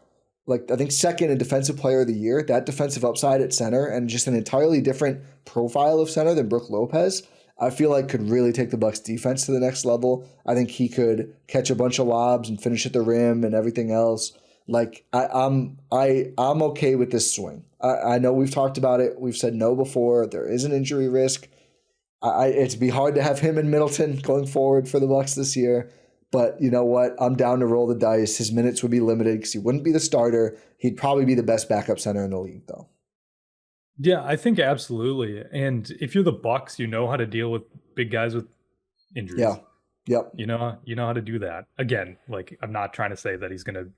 like I think second in defensive player of the year, that defensive upside at center and just an entirely different profile of center than Brook Lopez, I feel like could really take the Bucks defense to the next level. I think he could catch a bunch of lobs and finish at the rim and everything else. Like I'm okay with this swing. I know we've talked about it. We've said no before. There is an injury risk. It'd be hard to have him in Middleton going forward for the Bucks this year. But you know what? I'm down to roll the dice. His minutes would be limited because he wouldn't be the starter. He'd probably be the best backup center in the league, though. Yeah, I think absolutely. And if you're the Bucks, you know how to deal with big guys with injuries. Yeah. Yep. You know how to do that. Again, like I'm not trying to say that he's going to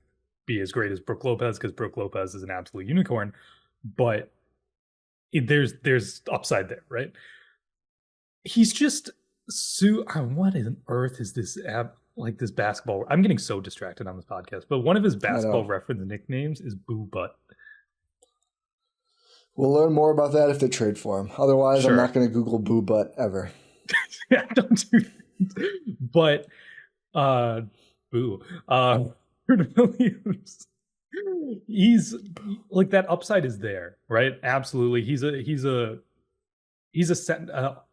be as great as Brook Lopez because Brook Lopez is an absolute unicorn, but there's upside there, right? He's just what on earth is this app? Like this basketball, I'm getting so distracted on this podcast, but one of his basketball reference nicknames is Boo Butt. We'll learn more about that if they trade for him. Otherwise, sure. I'm not going to Google Boo Butt ever. Yeah, don't do that. But, Boo. Williams, he's like that upside is there, right? Absolutely. He's a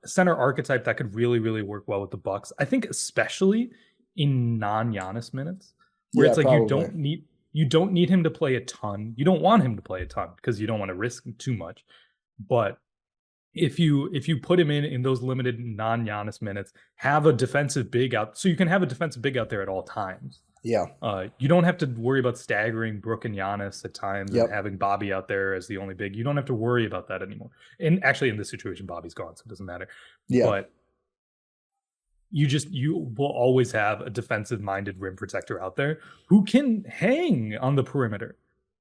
center archetype that could really, really work well with the Bucks. I think especially in non-Giannis minutes, where it's like probably. you don't need him to play a ton. You don't want him to play a ton because you don't want to risk too much. But if you put him in those limited non-Giannis minutes, have a defensive big out, so you can have a defensive big out there at all times. Yeah. You don't have to worry about staggering Brook and Giannis at times and having Bobby out there as the only big. You don't have to worry about that anymore. And actually, in this situation, Bobby's gone, so it doesn't matter. Yeah. But you will always have a defensive-minded rim protector out there who can hang on the perimeter.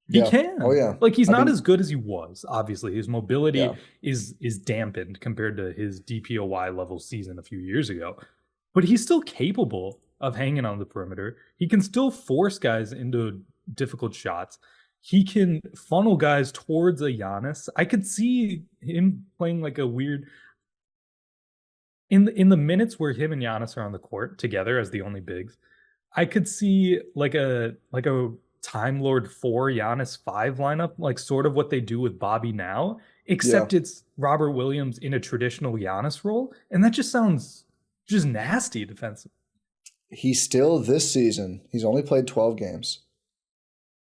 He can. Oh, yeah. Like, he's not as good as he was, obviously. His mobility is dampened compared to his DPOY level season a few years ago. But he's still capable of hanging on the perimeter. He can still force guys into difficult shots. He can funnel guys towards a Giannis. I could see him playing like a weird... In the minutes where him and Giannis are on the court together as the only bigs, I could see like a Time Lord 4, Giannis 5 lineup, like sort of what they do with Bobby now, except it's Robert Williams in a traditional Giannis role. And that just sounds just nasty defensive. He's still this season, he's only played 12 games.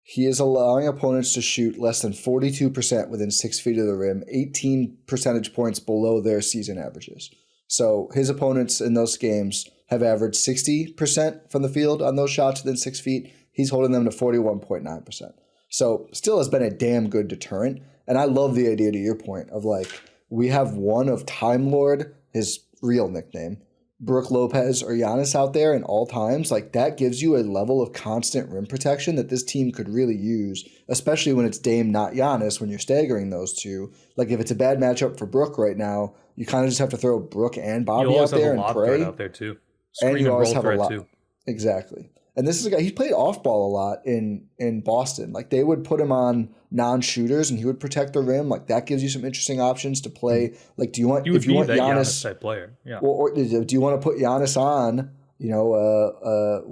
He is allowing opponents to shoot less than 42% within 6 feet of the rim, 18 percentage points below their season averages. So his opponents in those games have averaged 60% from the field on those shots within 6 feet. He's holding them to 41.9%. So still has been a damn good deterrent. And I love the idea, to your point, of like, we have one of Time Lord, his real nickname, Brook Lopez or Giannis out there in all times. Like, that gives you a level of constant rim protection that this team could really use, especially when it's Dame, not Giannis, when you're staggering those two. Like, if it's a bad matchup for Brook right now, you kind of just have to throw Brook and Bobby out there and pray. Out there too. And you always have a lot. Too. Exactly. And this is a guy, he played off ball a lot in Boston. Like, they would put him on non-shooters and he would protect the rim. Like, that gives you some interesting options to play. Like, do you want, if you want Giannis type player, yeah. Or do you want to put Giannis on,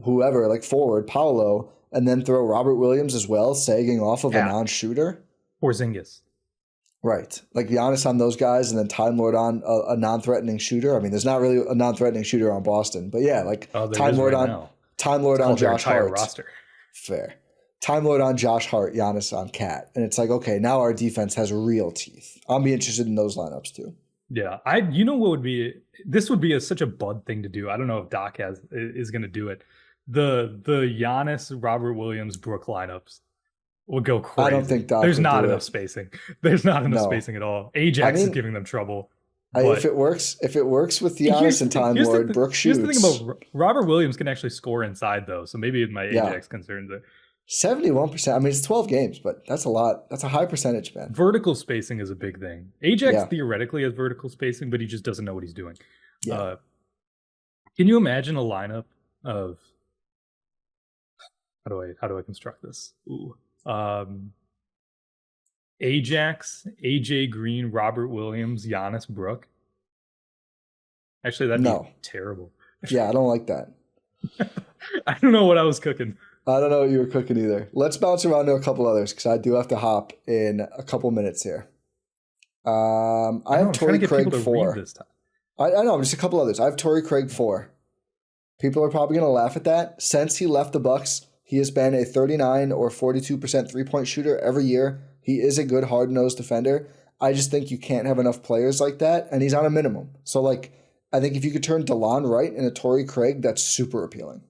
whoever, like forward, Paolo, and then throw Robert Williams as well, sagging off of a non-shooter? Or Porzingis. Right. Like Giannis on those guys and then Time Lord on a non-threatening shooter. I mean, there's not really a non-threatening shooter on Boston, but yeah, like Time Lord on Josh Hart. Roster. Fair. Time Lord on Josh Hart, Giannis on Cat. And it's like, okay, now our defense has real teeth. I'll be interested in those lineups too. Yeah. This would be such a Bud thing to do. I don't know if Doc is going to do it. The Giannis, Robert Williams, Brook lineups would go crazy. I don't think Doc There's not enough spacing. There's not enough spacing at all. Ajax is giving them trouble. If it works with Giannis and Time Lord, Brook shoots. Here's the thing about Robert Williams can actually score inside though, so maybe my Ajax concerns it. 71%. I mean, it's 12 games, but that's a lot. That's a high percentage, man. Vertical spacing is a big thing. Ajax theoretically has vertical spacing, but he just doesn't know what he's doing. Yeah. Can you imagine a lineup of how do I construct this? Ooh. Ajax, AJ Green, Robert Williams, Giannis, Brook. Actually, that'd be terrible. Yeah, I don't like that. I don't know what I was cooking. I don't know what you were cooking either. Let's bounce around to a couple others because I do have to hop in a couple minutes here. I have Torrey Craig 4. This time. I know, just a couple others. I have Torrey Craig 4. People are probably going to laugh at that. Since he left the Bucks, he has been a 39 or 42% three-point shooter every year. He is a good hard-nosed defender. I just think you can't have enough players like that, and he's on a minimum. So, like, I think if you could turn DeLon Wright into Torrey Craig, that's super appealing.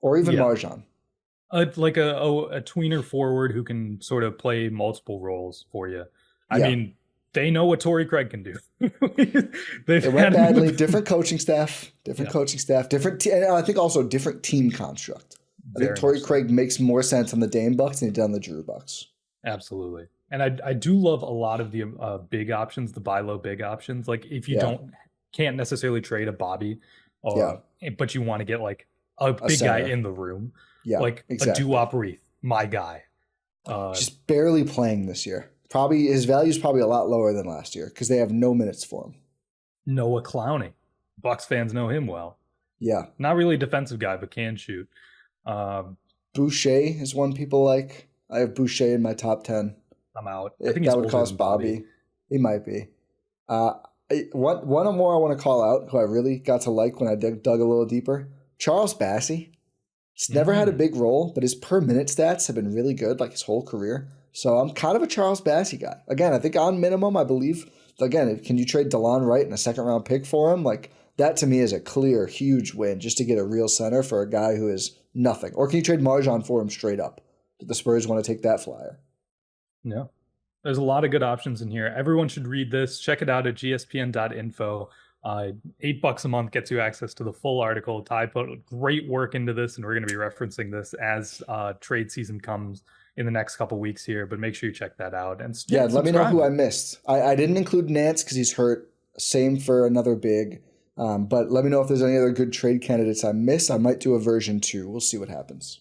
Or even MarJon. Like a tweener forward who can sort of play multiple roles for you. I mean, they know what Torrey Craig can do. It went badly. Different coaching staff. Different and I think also different team construct. I think Torrey Craig makes more sense on the Dame Bucks than he did on the Drew Bucks. Absolutely. And I do love a lot of the big options, the buy low big options. Like if you can't necessarily trade a Bobby, but you want to get like a big guy in the room. Yeah, like exactly. A Duop Reith, my guy. Just barely playing this year. Probably his value is probably a lot lower than last year because they have no minutes for him. Noah Clowney. Bucks fans know him well. Yeah. Not really a defensive guy, but can shoot. Boucher is one people like. I have Boucher in my top 10. I'm out. I think that would cost Bobby. He might be. One more I want to call out who I really got to like when I dug a little deeper. Charles Bassey. He's never had a big role, but his per minute stats have been really good like his whole career. So I'm kind of a Charles Bassey guy. Again, I think on minimum, I believe, again, can you trade DeLon Wright and a second round pick for him? Like that to me is a clear, huge win just to get a real center for a guy who is nothing. Or can you trade MarJon for him straight up? Do the Spurs want to take that flyer? No. There's a lot of good options in here. Everyone should read this. Check it out at gspn.info. $8 a month gets you access to the full article. Ty put great work into this, and we're going to be referencing this as trade season comes in the next couple weeks here. But make sure you check that out. And let me know who I missed. I didn't include Nance because he's hurt. Same for another big. But let me know if there's any other good trade candidates I missed. I might do a version 2. We'll see what happens.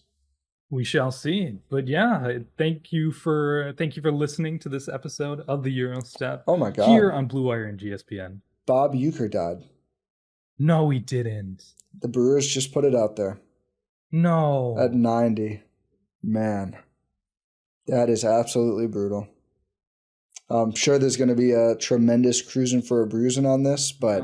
We shall see. But thank you for listening to this episode of the Gyro Step. Oh my God. Here on Blue Wire and GSPN. Bob Uecker died. No, he didn't. The Brewers just put it out there. No. At 90. Man. That is absolutely brutal. I'm sure there's going to be a tremendous cruising for a bruising on this, but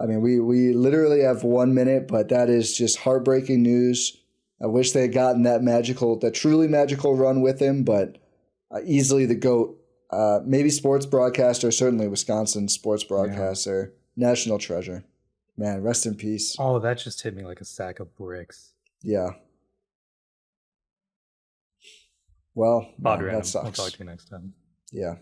I mean, we literally have 1 minute, but that is just heartbreaking news. I wish they had gotten that truly magical run with him, but easily the GOAT. Maybe sports broadcaster, certainly Wisconsin sports broadcaster, national treasure. Man, rest in peace. Oh, that just hit me like a sack of bricks. Yeah. Well, Bob, that sucks. I'll talk to you next time. Yeah.